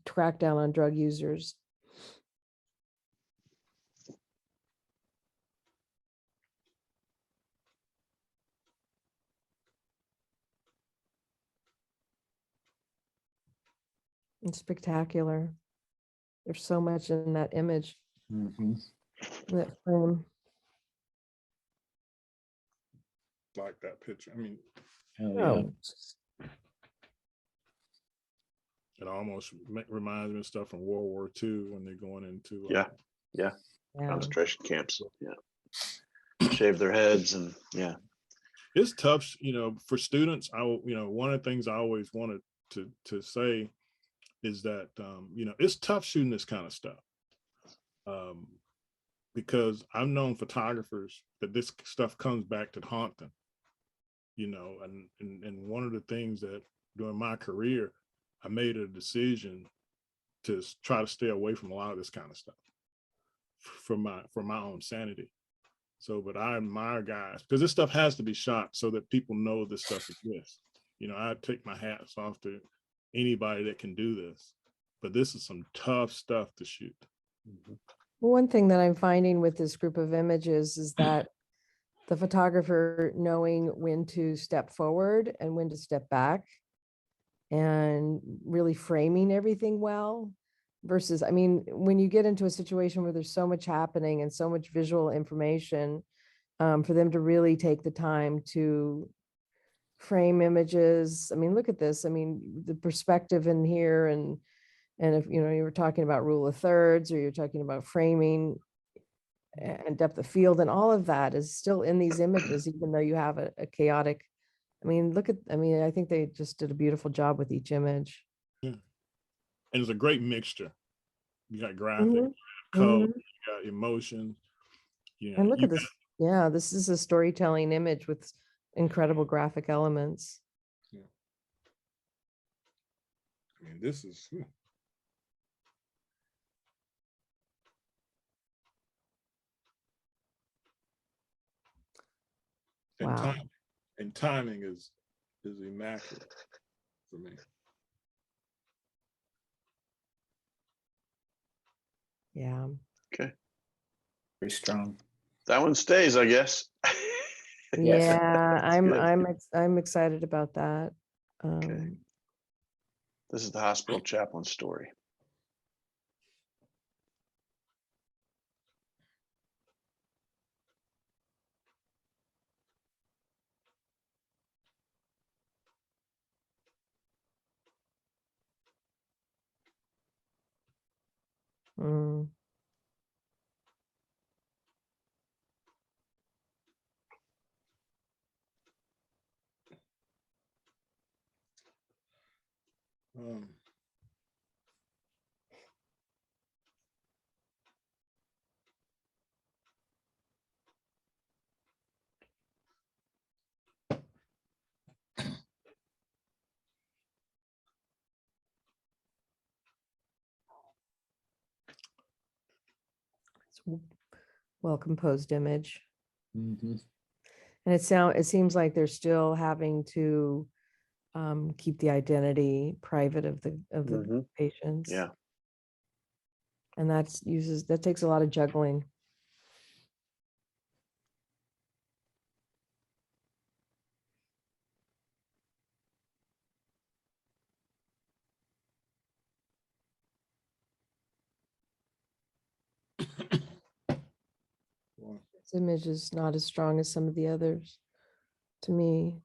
crackdown on drug users. It's spectacular. There's so much in that image. Mm-hmm. That frame. Like that picture. I mean, Oh. It almost reminds me of stuff from World War II when they're going into concentration camps. Yeah, shave their heads, and it's tough. For students, one of the things I always wanted to say is that it's tough shooting this kind of stuff because I've known photographers that this stuff comes back to haunt them. And one of the things that during my career, I made a decision to try to stay away from a lot of this kind of stuff for my own sanity. So, but I admire guys because this stuff has to be shot so that people know this stuff exists. I take my hats off to anybody that can do this, but this is some tough stuff to shoot. One thing that I'm finding with this group of images is that the photographer knowing when to step forward and when to step back and really framing everything well versus, I mean, when you get into a situation where there's so much happening and so much visual information, for them to really take the time to frame images. I mean, look at this. I mean, the perspective in here and if, you were talking about rule of thirds or you're talking about framing and depth of field and all of that is still in these images, even though you have a chaotic I mean, I think they just did a beautiful job with each image. Yeah. And it's a great mixture. You got graphic, Mm-hmm. color, Mm-hmm. you got emotion. Yeah. And look at this. Yeah, this is a storytelling image with incredible graphic elements. Yeah. I mean, this is. And Wow. timing is immaculate for me. Yeah. Okay. Very strong. That one stays, I guess. Yes. Yeah, good. I'm excited about that. Okay. This is the hospital chaplain story. Mm. Um, It's a well composed image. Mm-hmm. And it seems like they're still having to keep the identity private of the patients. Yeah. And that takes a lot of juggling. This image is not as strong as some of the others to me.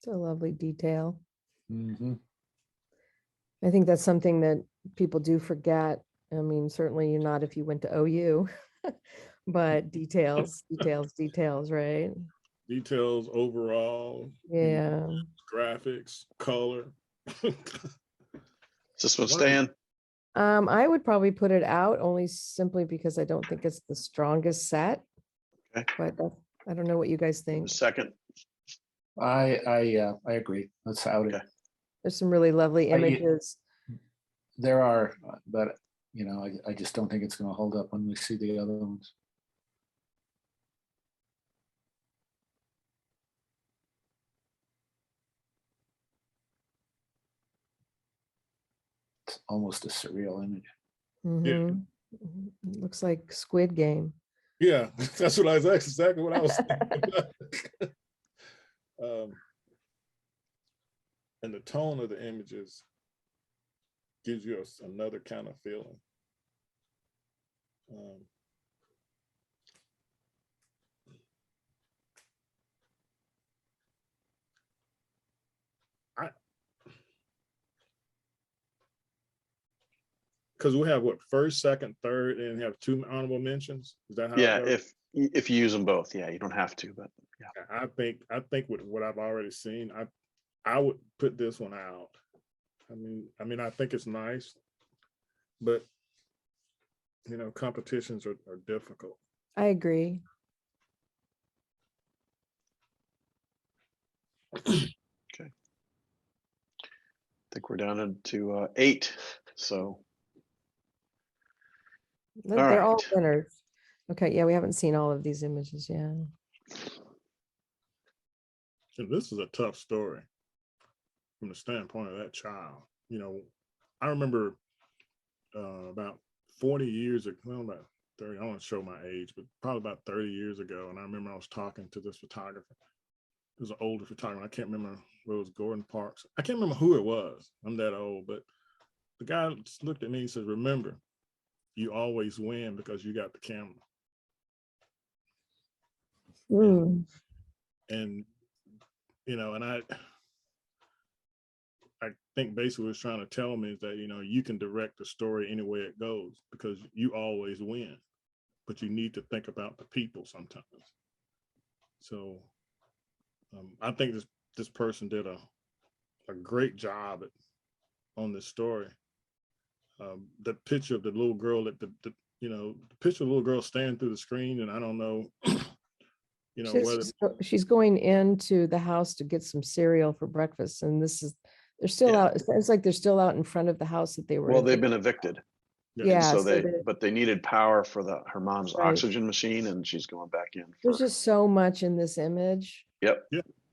It's a lovely detail. Mm-hmm. I think that's something that people do forget. I mean, certainly not if you went to OU, but details, right? Details overall. Yeah. Graphics, color. Is this one staying? I would probably put it out only simply because I don't think it's the strongest set. Okay. But I don't know what you guys think. Second. I agree. Let's out it. Okay. There's some really lovely images. There are, but I just don't think it's going to hold up when we see the other ones. It's almost a surreal image. Mhm. Looks like Squid Game. Yeah, that's what I was exactly what I was thinking. And the tone of the images gives you another kind of feeling. Because we have what, first, second, third, and have 2 honorable mentions. Is that how? Yeah, if you use them both, yeah, you don't have to, but yeah. I think with what I've already seen, I would put this one out. I mean, I think it's nice, but competitions are difficult. I agree. Okay. I think we're down to 8. So They're all winners. Okay, yeah, we haven't seen all of these images yet. And this is a tough story from the standpoint of that child. I remember about 40 years ago, well, about 30, I don't want to show my age, but probably about 30 years ago. And I remember I was talking to this photographer, was an older photographer. I can't remember where it was, Gordon Parks. I can't remember who it was. I'm that old, but the guy just looked at me and said, remember, you always win because you got the camera. And you know, and I think basically what it's trying to tell me is that, you know, you can direct the story any way it goes because you always win, but you need to think about the people sometimes. So I think this person did a great job on this story. The picture of the little girl at the picture of the little girl staring through the screen, and I don't know, you know, whether she's going into the house to get some cereal for breakfast, and they're still out. It sounds like they're still out in front of the house that they were. Well, they've been evicted. Yeah. So but they needed power for her mom's oxygen machine, and she's going back in. There's just so much in this image. Yep.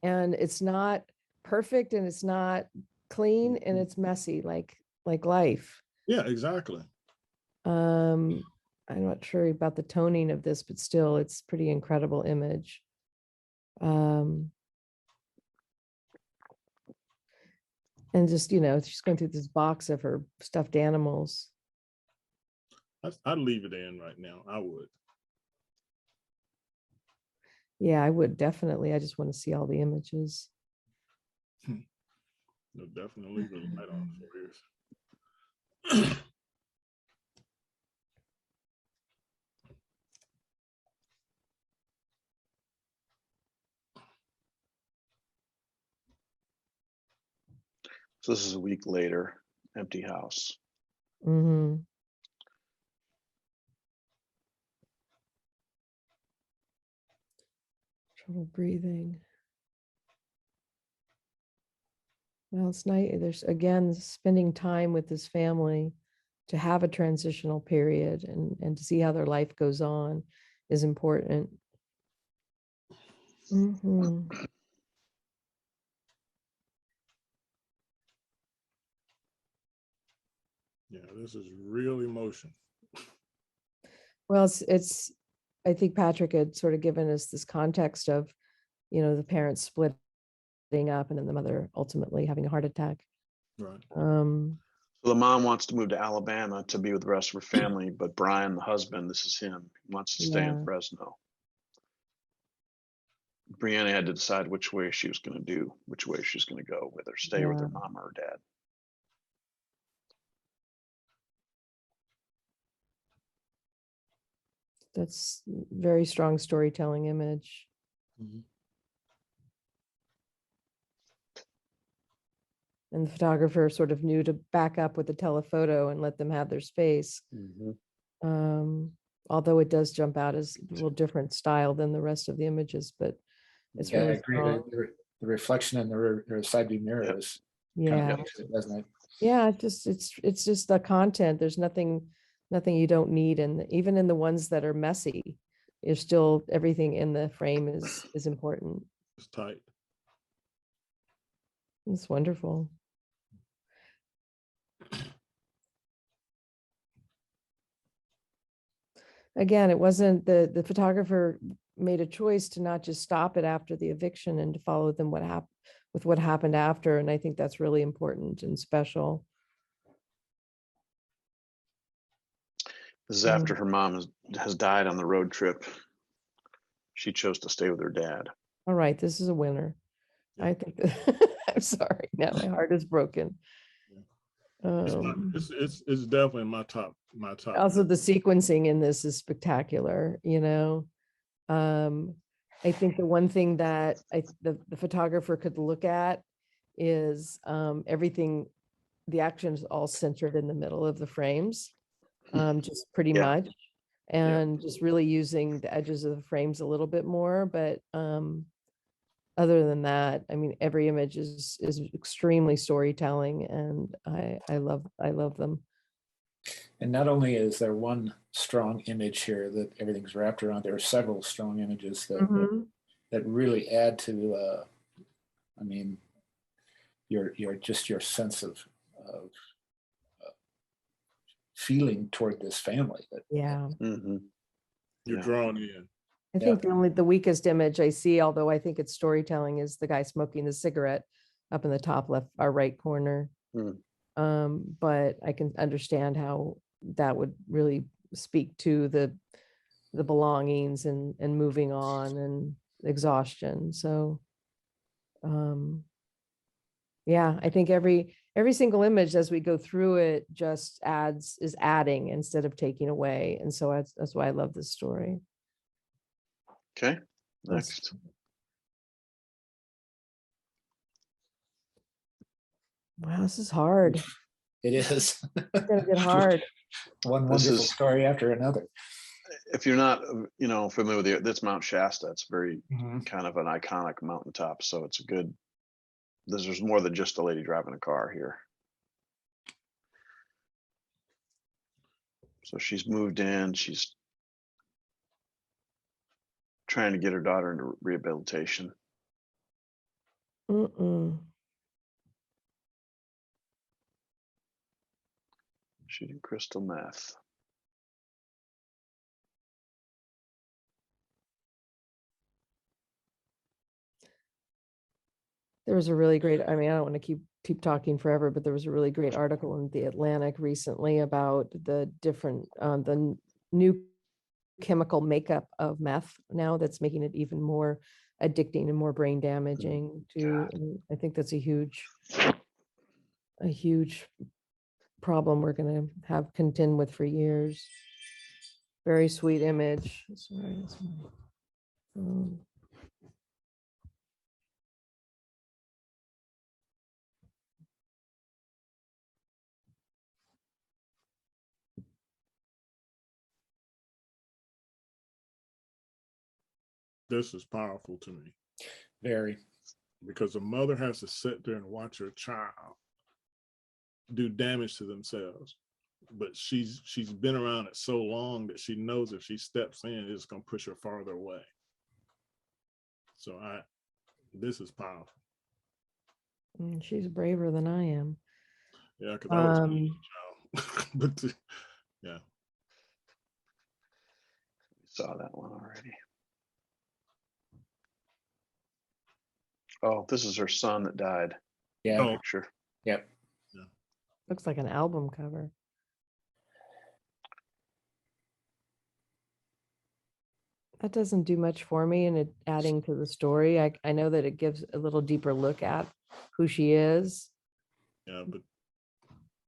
And it's not perfect, and it's not clean, and it's messy, like life. Yeah, exactly. I'm not sure about the toning of this, but still, it's pretty incredible image. And just, you know, she's going through this box of her stuffed animals. I'd leave it in right now. I would. Yeah, I would definitely. I just want to see all the images. No, definitely leave it right on for years. So this is a week later, empty house. Mm-hmm. Trouble breathing. Well, it's nice. There's again spending time with this family to have a transitional period and to see how their life goes on is important. Mm-hmm. Yeah, this is real emotion. Well, it's I think Patrick had sort of given us this context of, you know, the parents splitting up and then the mother ultimately having a heart attack. Right. So the mom wants to move to Alabama to be with the rest of her family, but Brian, the husband, this is him, wants to stay in Fresno. Brianna had to decide which way she was going to go, whether stay with her mom or her dad. That's very strong storytelling image. Mm-hmm. And the photographer sort of knew to back up with the telephoto and let them have their space. Mm-hmm. Although it does jump out as a little different style than the rest of the images, but it's really I agree. The reflection in the side view mirror is kind of makes it, doesn't it? Yeah, it's just the content. There's nothing you don't need, and even in the ones that are messy, you're still everything in the frame is important. It's tight. It's wonderful. Again, it wasn't the photographer made a choice to not just stop it after the eviction and to follow them what happened after, and I think that's really important and special. This is after her mom has died on the road trip. She chose to stay with her dad. All right, this is a winner. I think I'm sorry. Now my heart is broken. It's definitely my top. Also, the sequencing in this is spectacular. You know, I think the one thing that the photographer could look at is everything. The action is all centered in the middle of the frames, just pretty much, and just really using the edges of the frames a little bit more. But other than that, I mean, every image is extremely storytelling, and I love them. And not only is there one strong image here that everything's wrapped around, there are several strong images that really add to, I mean, your sense of feeling toward this family. Yeah. Mm-hmm. You're drawn in. I think the weakest image I see, although I think it's storytelling, is the guy smoking the cigarette up in the top left or right corner. But I can understand how that would really speak to the belongings and moving on and exhaustion. So yeah, I think every single image as we go through it just is adding instead of taking away. And so that's why I love this story. Okay, next. Wow, this is hard. It is. It's gonna get hard. One wonderful story after another. If you're not, familiar with that's Mount Shasta. It's very kind of an iconic mountaintop. So it's a good. There's more than just a lady driving a car here. So she's moved in. She's trying to get her daughter into rehabilitation. Shooting crystal meth. There was a really great, I mean, I don't want to keep talking forever, but there was a really great article in the Atlantic recently about the different, the new chemical makeup of meth now that's making it even more addicting and more brain damaging to, and I think that's a huge problem we're going to have contend with for years. Very sweet image. Sorry, This is powerful to me. Very. Because a mother has to sit there and watch her child do damage to themselves. But she's been around it so long that she knows if she steps in, it's going to push her farther away. So this is powerful. She's braver than I am. Yeah, because I was a child. But yeah. We saw that one already. Oh, this is her son that died. Yeah. Picture. Yep. Yeah. Looks like an album cover. That doesn't do much for me, and it adding to the story. I know that it gives a little deeper look at who she is. Yeah, but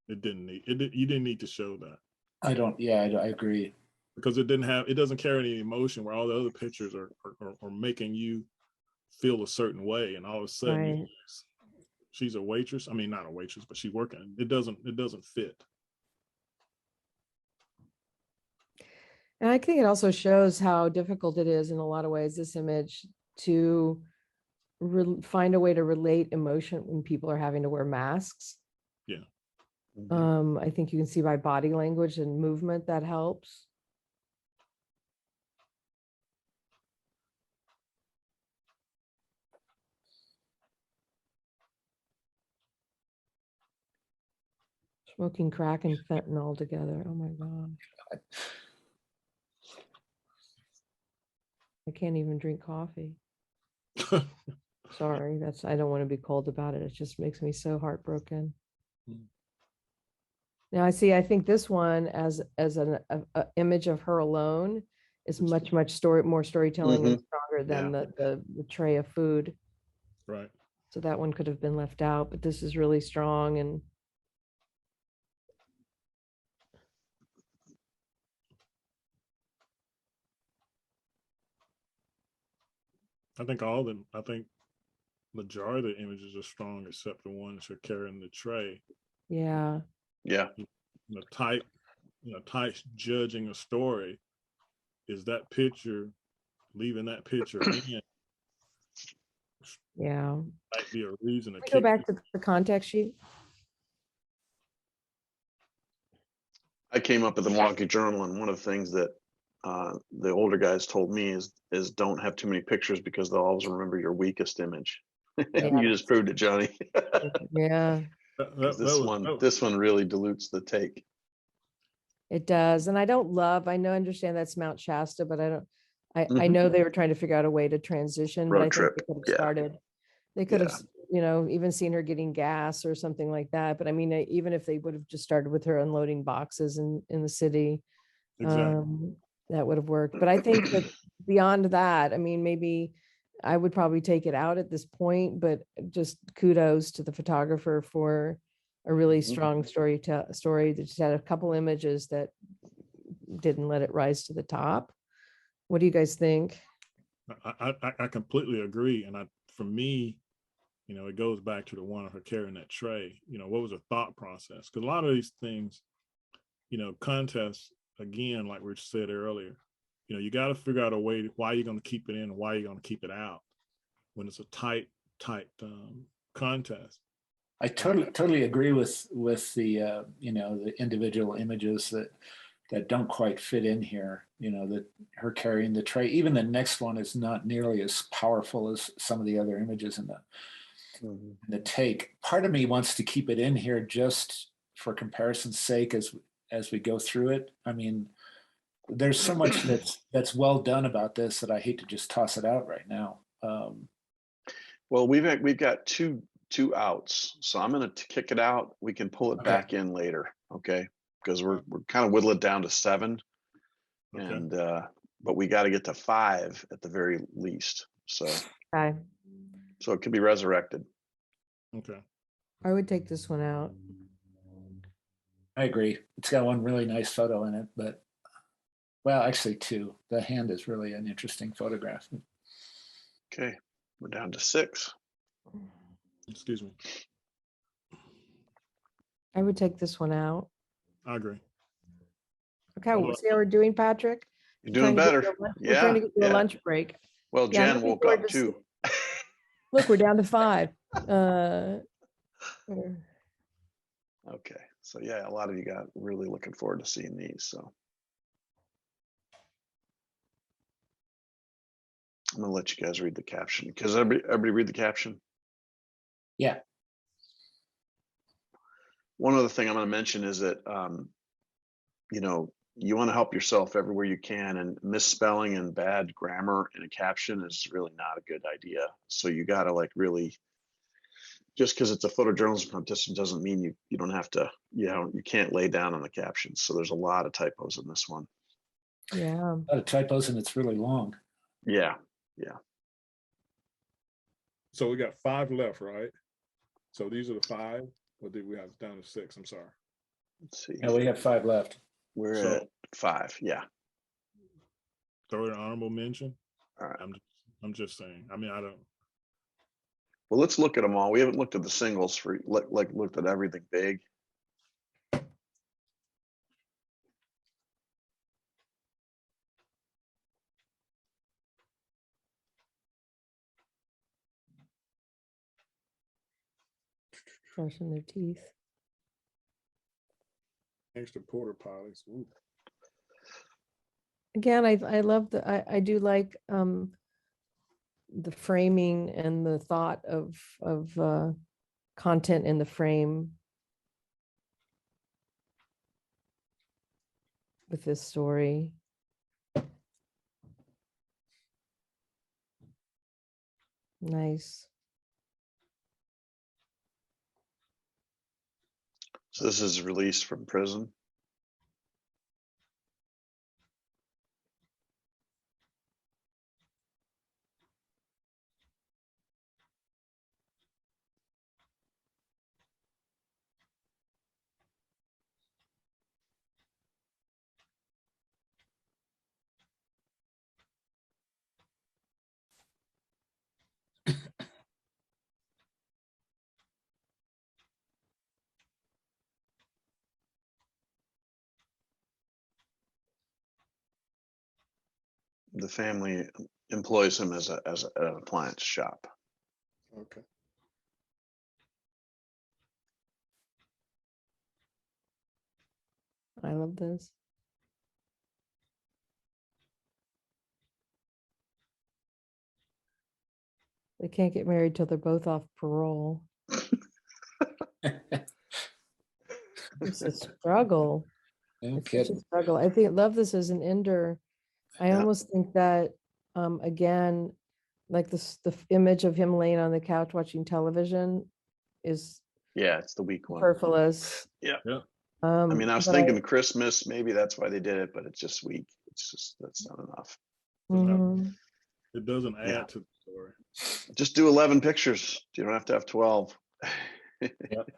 it didn't need it. You didn't need to show that. I agree. Because it doesn't carry any emotion, where all the other pictures are making you feel a certain way, and all of a sudden she's a waitress. I mean, not a waitress, but she's working. It doesn't fit. And I think it also shows how difficult it is in a lot of ways, this image, to find a way to relate emotion when people are having to wear masks. Yeah. I think you can see by body language and movement that helps. Smoking crack and fentanyl together. Oh my God. I can't even drink coffee. Sorry, I don't want to be cold about it. It just makes me so heartbroken. Now I think this one as an image of her alone is much more storytelling and stronger than the tray of food. Right. So that one could have been left out, but this is really strong. And I think majority of the images are strong except the ones that are carrying the tray. Yeah. The type judging a story is that picture, leaving that picture in. Yeah. Might be a reason to go back to the context sheet. I came up at the Milwaukee Journal, and one of the things that the older guys told me is don't have too many pictures because they'll always remember your weakest image. You just proved it, Johnny. Yeah. This one really dilutes the take. It does. And I understand that's Mount Shasta, but I know they were trying to figure out a way to transition, but I Road think trip. they could have Yeah. started. They could have, Yeah. even seen her getting gas or something like that. But I mean, even if they would have just started with her unloading boxes in the city, Exactly. that would have worked. But I think that beyond that, I mean, maybe I would probably take it out at this point, but just kudos to the photographer for a really strong story that just had a couple images that didn't let it rise to the top. What do you guys think? I completely agree. And for me, it goes back to the one of her carrying that tray. What was the thought process? Because a lot of these things, contests, again, like we said earlier, you got to figure out a way why you're going to keep it in and why you're going to keep it out when it's a tight contest. I totally agree with the the individual images that don't quite fit in here. That her carrying the tray. Even the next one is not nearly as powerful as some of the other images in the take. Part of me wants to keep it in here just for comparison's sake as we go through it. I mean, there's so much that's well done about this that I hate to just toss it out right now. Well, we've got two outs, so I'm going to kick it out. We can pull it back in later, okay? Because we're kind of whittle it down to 7, and but we got to get to 5 at the very least. So so it could be resurrected. Okay. I would take this one out. I agree. It's got one really nice photo in it, but well, actually 2. The hand is really an interesting photograph. Okay, we're down to 6. Excuse me. I would take this one out. I agree. Okay, we'll see how we're doing, Patrick. You're doing better. We're trying to get to a lunch break. Well, Jen woke up too. Look, we're down to 5. Okay, so yeah, a lot of you got really looking forward to seeing these. So I'm gonna let you guys read the caption. Because everybody read the caption. Yeah. One other thing I'm going to mention is that you want to help yourself everywhere you can, and misspelling and bad grammar in a caption is really not a good idea. So you got to really, just because it's a photojournalism competition doesn't mean you don't have to, you can't lay down on the captions. So there's a lot of typos in this one. Yeah, a lot of typos, and it's really long. Yeah. So we got 5 left, right? So these are the 5, or did we have down to 6? I'm sorry. Let's see. No, we have 5 left. We're at 5. Yeah. Throw an honorable mention. All right. I'm just saying. I mean, I don't. Well, let's look at them all. We haven't looked at the singles for looked at everything big. brushing their teeth. Extra porter potties. Ooh. Again, I love I do like the framing and the thought of content in the frame with this story. Nice. So this is released from prison. The family employs him as an appliance shop. Okay. I love this. They can't get married till they're both off parole. It's a struggle. No It's such a kidding. struggle. Love this as an ender I Yeah. almost think that, again, like the image of him laying on the couch watching television is Yeah, it's the weak one. superfluous. Yeah. Yeah. I mean, I was But thinking Christmas, maybe that's why they did it, but it's just weak. It's just, that's not enough. Mhm. It doesn't add Yeah. to the story. Just do 11 pictures. You don't have to have 12. Yep.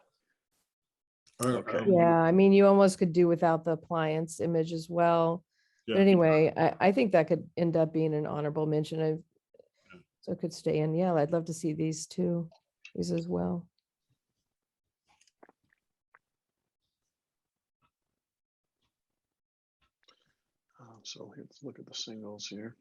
Okay. Yeah, I mean, you almost could do without the appliance image as well. Yeah. But anyway, I think that could end up being an honorable mention of, so it could stay in. Yeah, I'd love to see these two, these as well. So let's look at the singles here.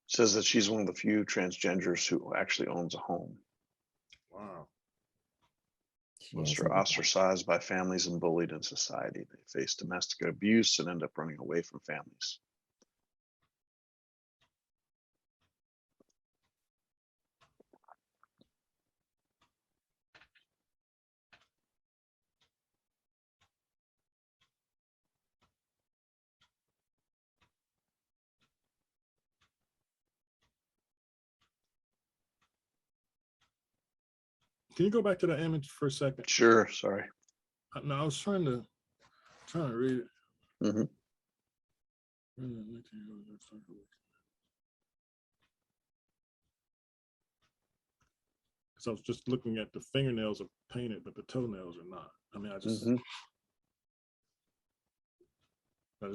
Says that she's one of the few transgenders who actually owns a home. Wow. Most are ostracized by families and bullied in society. They face domestic abuse and end up running away from families. Can you go back to that image for a second? Sure. Sorry. No, I was trying to read it. Mm-hmm. So I was just looking at the fingernails are painted, but the toenails are not. I mean, I just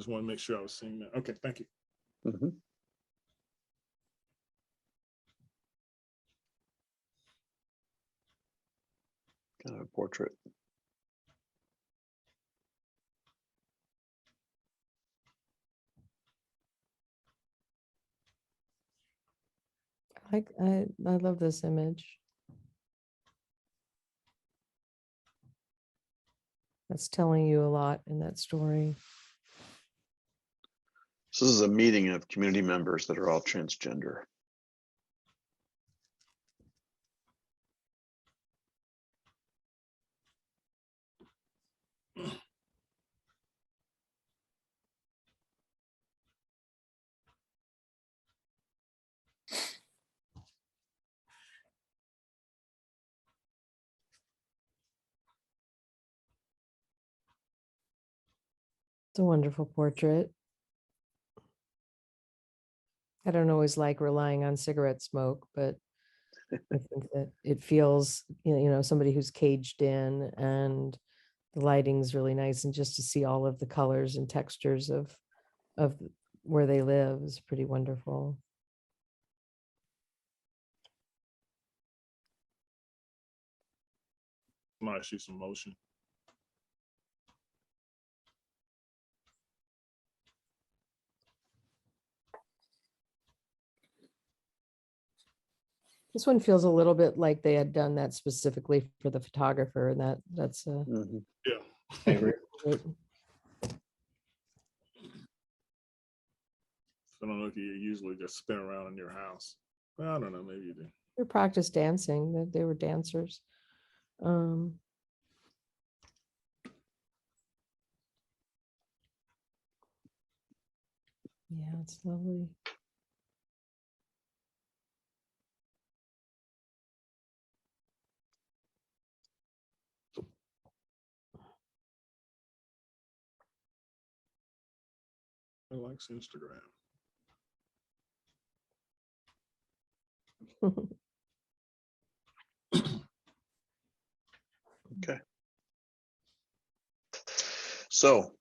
want to make sure I was seeing that. Okay, thank you. Mm-hmm. Kind of a portrait. I love this image. That's telling you a lot in that story. So this is a meeting of community members that are all transgender. It's a wonderful portrait. I don't always like relying on cigarette smoke, but I think that it feels, somebody who's caged in, and the lighting's really nice, and just to see all of the colors and textures of where they live is pretty wonderful. Might see some motion. This one feels a little bit like they had done that specifically for the photographer, and that's Yeah. Favorite. I don't know if you usually just spin around in your house. Well, I don't know, maybe you do. They practiced dancing. They were dancers. Yeah, it's lovely. I like Instagram. Okay. So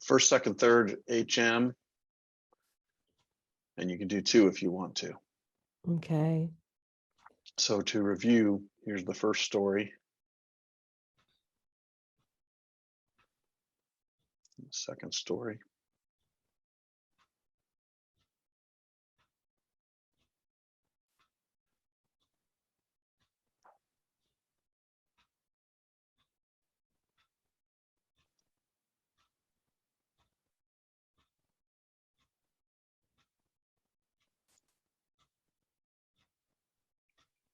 first, second, third, HM. And you can do 2 if you want to. Okay. So to review, here's the first story. The second story.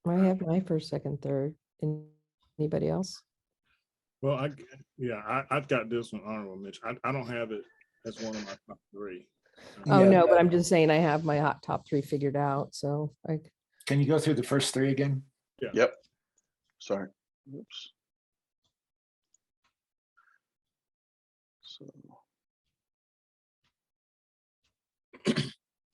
I have my first, second, third. Anybody else? Well, I've got this one honorable mention. I don't have it as one of my top 3. Oh, Yeah, no, but I'm just saying I have my hot top 3 figured out. So can you go through the first 3 again? Yeah. Yep. Sorry. Oops. So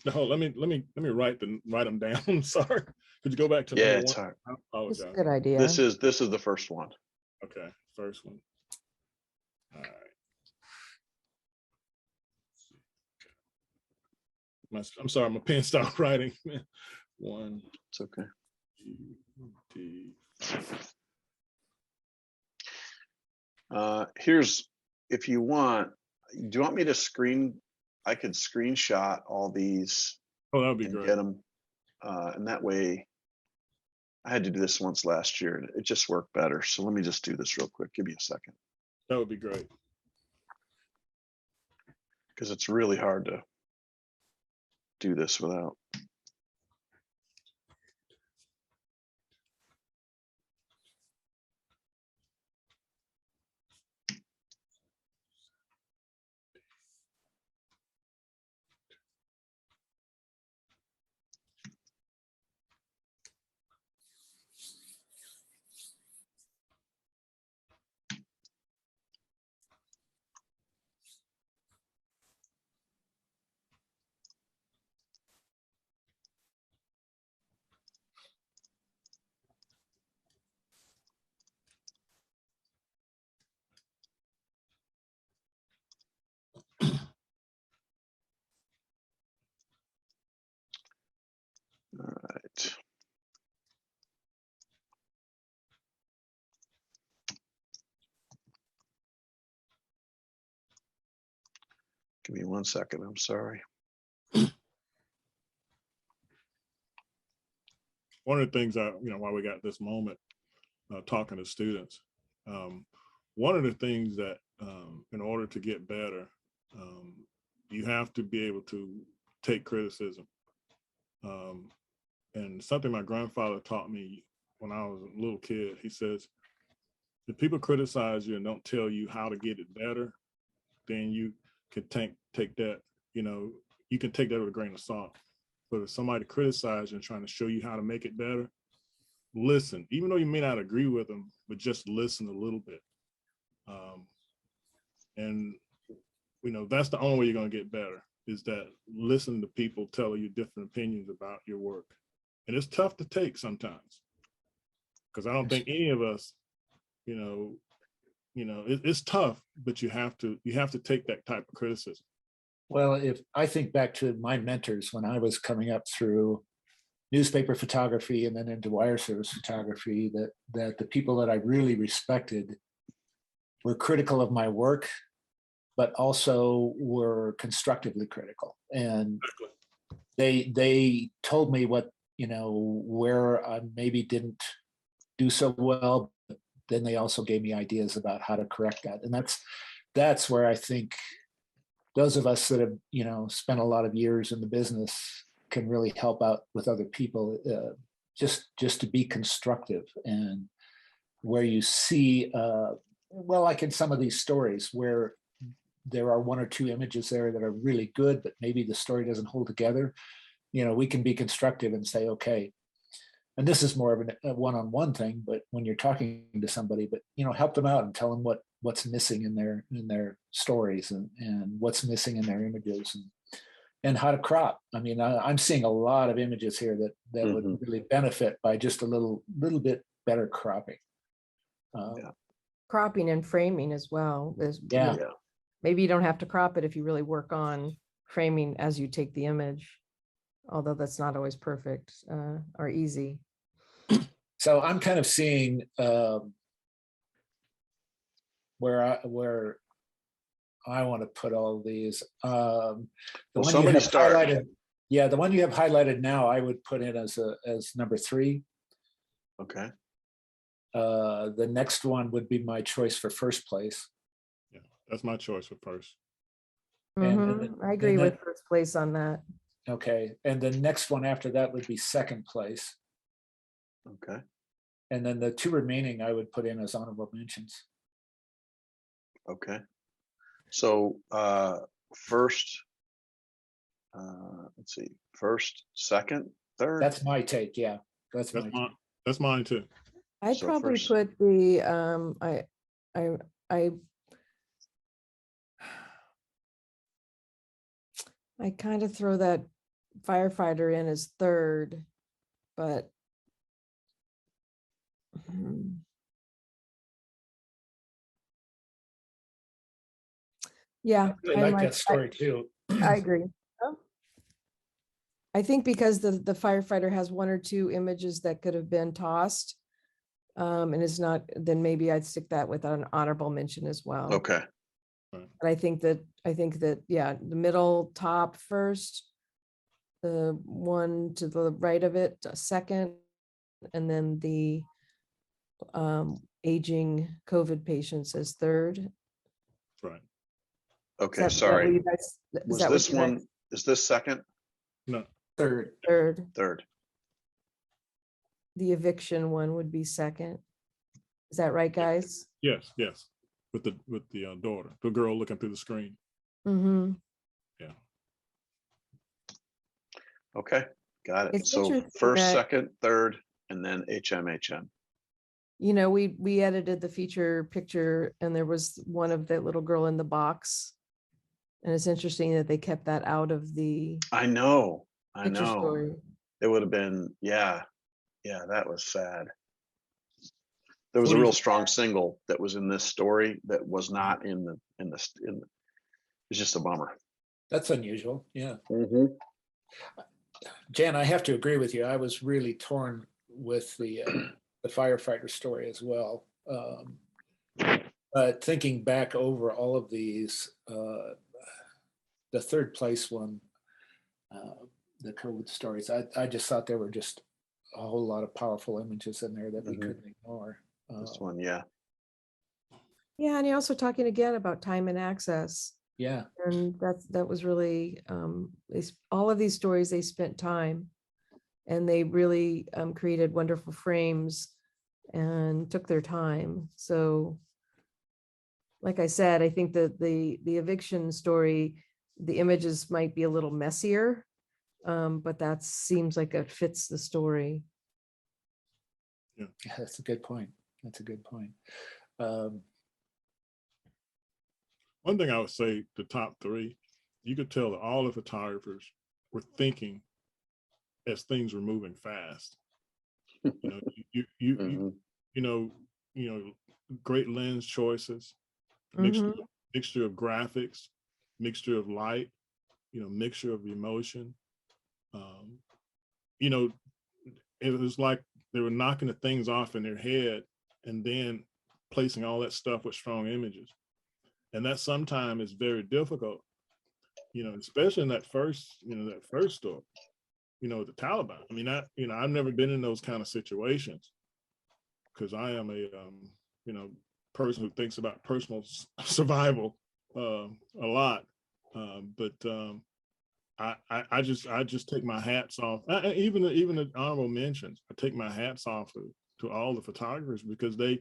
No, let me write them down. Sorry. Could you go back to yeah, number it's 1? hard. I it's apologize. a good idea. This is the first one. Okay, first one. All right. I'm sorry, my pen stopped writing. 1, It's okay. 2, 3. Here's, if you want, do you want me to I could screenshot all these Oh, that would be and great. get them. And that way, I had to do this once last year and it just worked better. So let me just do this real quick. Give me a second. That would be great. Because it's really hard to do this without. All right. Give me 1 second. I'm sorry. One of the things while we got this moment talking to students, one of the things that in order to get better, you have to be able to take criticism. And something my grandfather taught me when I was a little kid, he says, if people criticize you and don't tell you how to get it better, then you can take that, you can take that with a grain of salt. But if somebody criticizes you and trying to show you how to make it better, listen, even though you may not agree with them, but just listen a little bit. And that's the only way you're going to get better, is that listen to people tell you different opinions about your work. And it's tough to take sometimes, because I don't think any of us, it's tough, but you have to take that type of criticism. Well, if I think back to my mentors when I was coming up through newspaper photography and then into wire service photography, that the people that I really respected were critical of my work, but also were constructively critical. And they told me what, where I maybe didn't do so well, but then they also gave me ideas about how to correct that. And that's where I think those of us that have, spent a lot of years in the business can really help out with other people, just to be constructive. And where you see, like in some of these stories where there are 1 or 2 images there that are really good, but maybe the story doesn't hold together, we can be constructive and say, okay, and this is more of a one-on-one thing, but when you're talking to somebody, but help them out and tell them what's missing in their stories and what's missing in their images and how to crop. I mean, I'm seeing a lot of images here that would really benefit by just a little bit better cropping. Cropping and framing as well. Yeah. Maybe you don't have to crop it if you really work on framing as you take the image, although that's not always perfect or easy. So I'm kind of seeing where I want to put all these. The one you have highlighted, the one you have highlighted now, I would put in as number 3. Okay. The next one would be my choice for first place. Yeah, that's my choice for first. I agree with first place on that. Okay, and the next one after that would be second place. Okay. And then the 2 remaining I would put in as honorable mentions. Okay. So first, let's see, first, second, third. That's my take. Yeah, that's my That's take. mine. That's mine too. I'd So probably first- put the, I kind of throw that firefighter in as third, but yeah, I really like that story too. I agree. I think because the firefighter has 1 or 2 images that could have been tossed, and it's not, then maybe I'd stick that with an honorable mention as well. Okay. But I think that, yeah, the middle top first, the one to the right of it second, and then the aging COVID patients as third. Right. Okay. Is Sorry. what you guys- is Was that what this you guys- one? Is this second? No. Third. Third, Third. the eviction one would be second. Is that right, guys? Yes. Yes. With the daughter, the girl looking through the screen. Mm-hmm. Yeah. Okay. Got it. It's So interesting first, that- second, third, and then HMHM. You know, we edited the feature picture and there was one of that little girl in the box. And it's interesting that they kept that out of the I know. I picture know. story. It would have been, yeah. Yeah, that was sad. There was a 40 real strong single that was in this story that was not in the it's just a bummer. That's unusual. Yeah. Mm-hmm. Jan, I have to agree with you. I was really torn with the firefighter story as well. But thinking back over all of these, the third place one, the COVID stories, I just thought there were just a whole lot of powerful images in there that we couldn't ignore. This one, yeah. Yeah, and you're also talking again about time and access. Yeah. And that was really all of these stories, they spent time and they really created wonderful frames and took their time. So like I said, I think that the eviction story, the images might be a little messier, but that seems like it fits the story. Yeah, that's a good point. That's a good point. One thing I would say, the top 3, you could tell that all the photographers were thinking as things were moving fast. You know, great lens choices, mixture of graphics, mixture of light, mixture of emotion. It was like they were knocking the things off in their head and then placing all that stuff with strong images. And that sometimes is very difficult, especially in that first story, the Taliban. I mean, I've never been in those kind of situations because I am a, person who thinks about personal survival a lot. But I just take my hats off. Even the honorable mentions, I take my hats off to all the photographers because they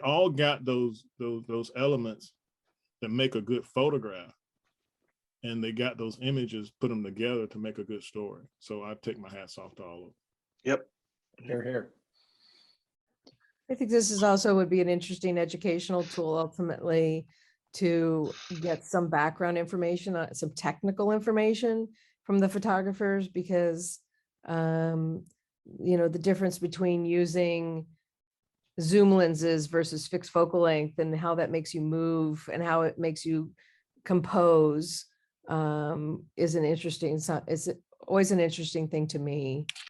all got those elements that make a good photograph, and they got those images, put them together to make a good story. So I take my hats off to all of them. Yep. Here. I think this is also would be an interesting educational tool ultimately to get some background information, some technical information from the photographers, because the difference between using zoom lenses versus fixed focal length and how that makes you move and how it makes you compose is an interesting, it's always an interesting thing to me.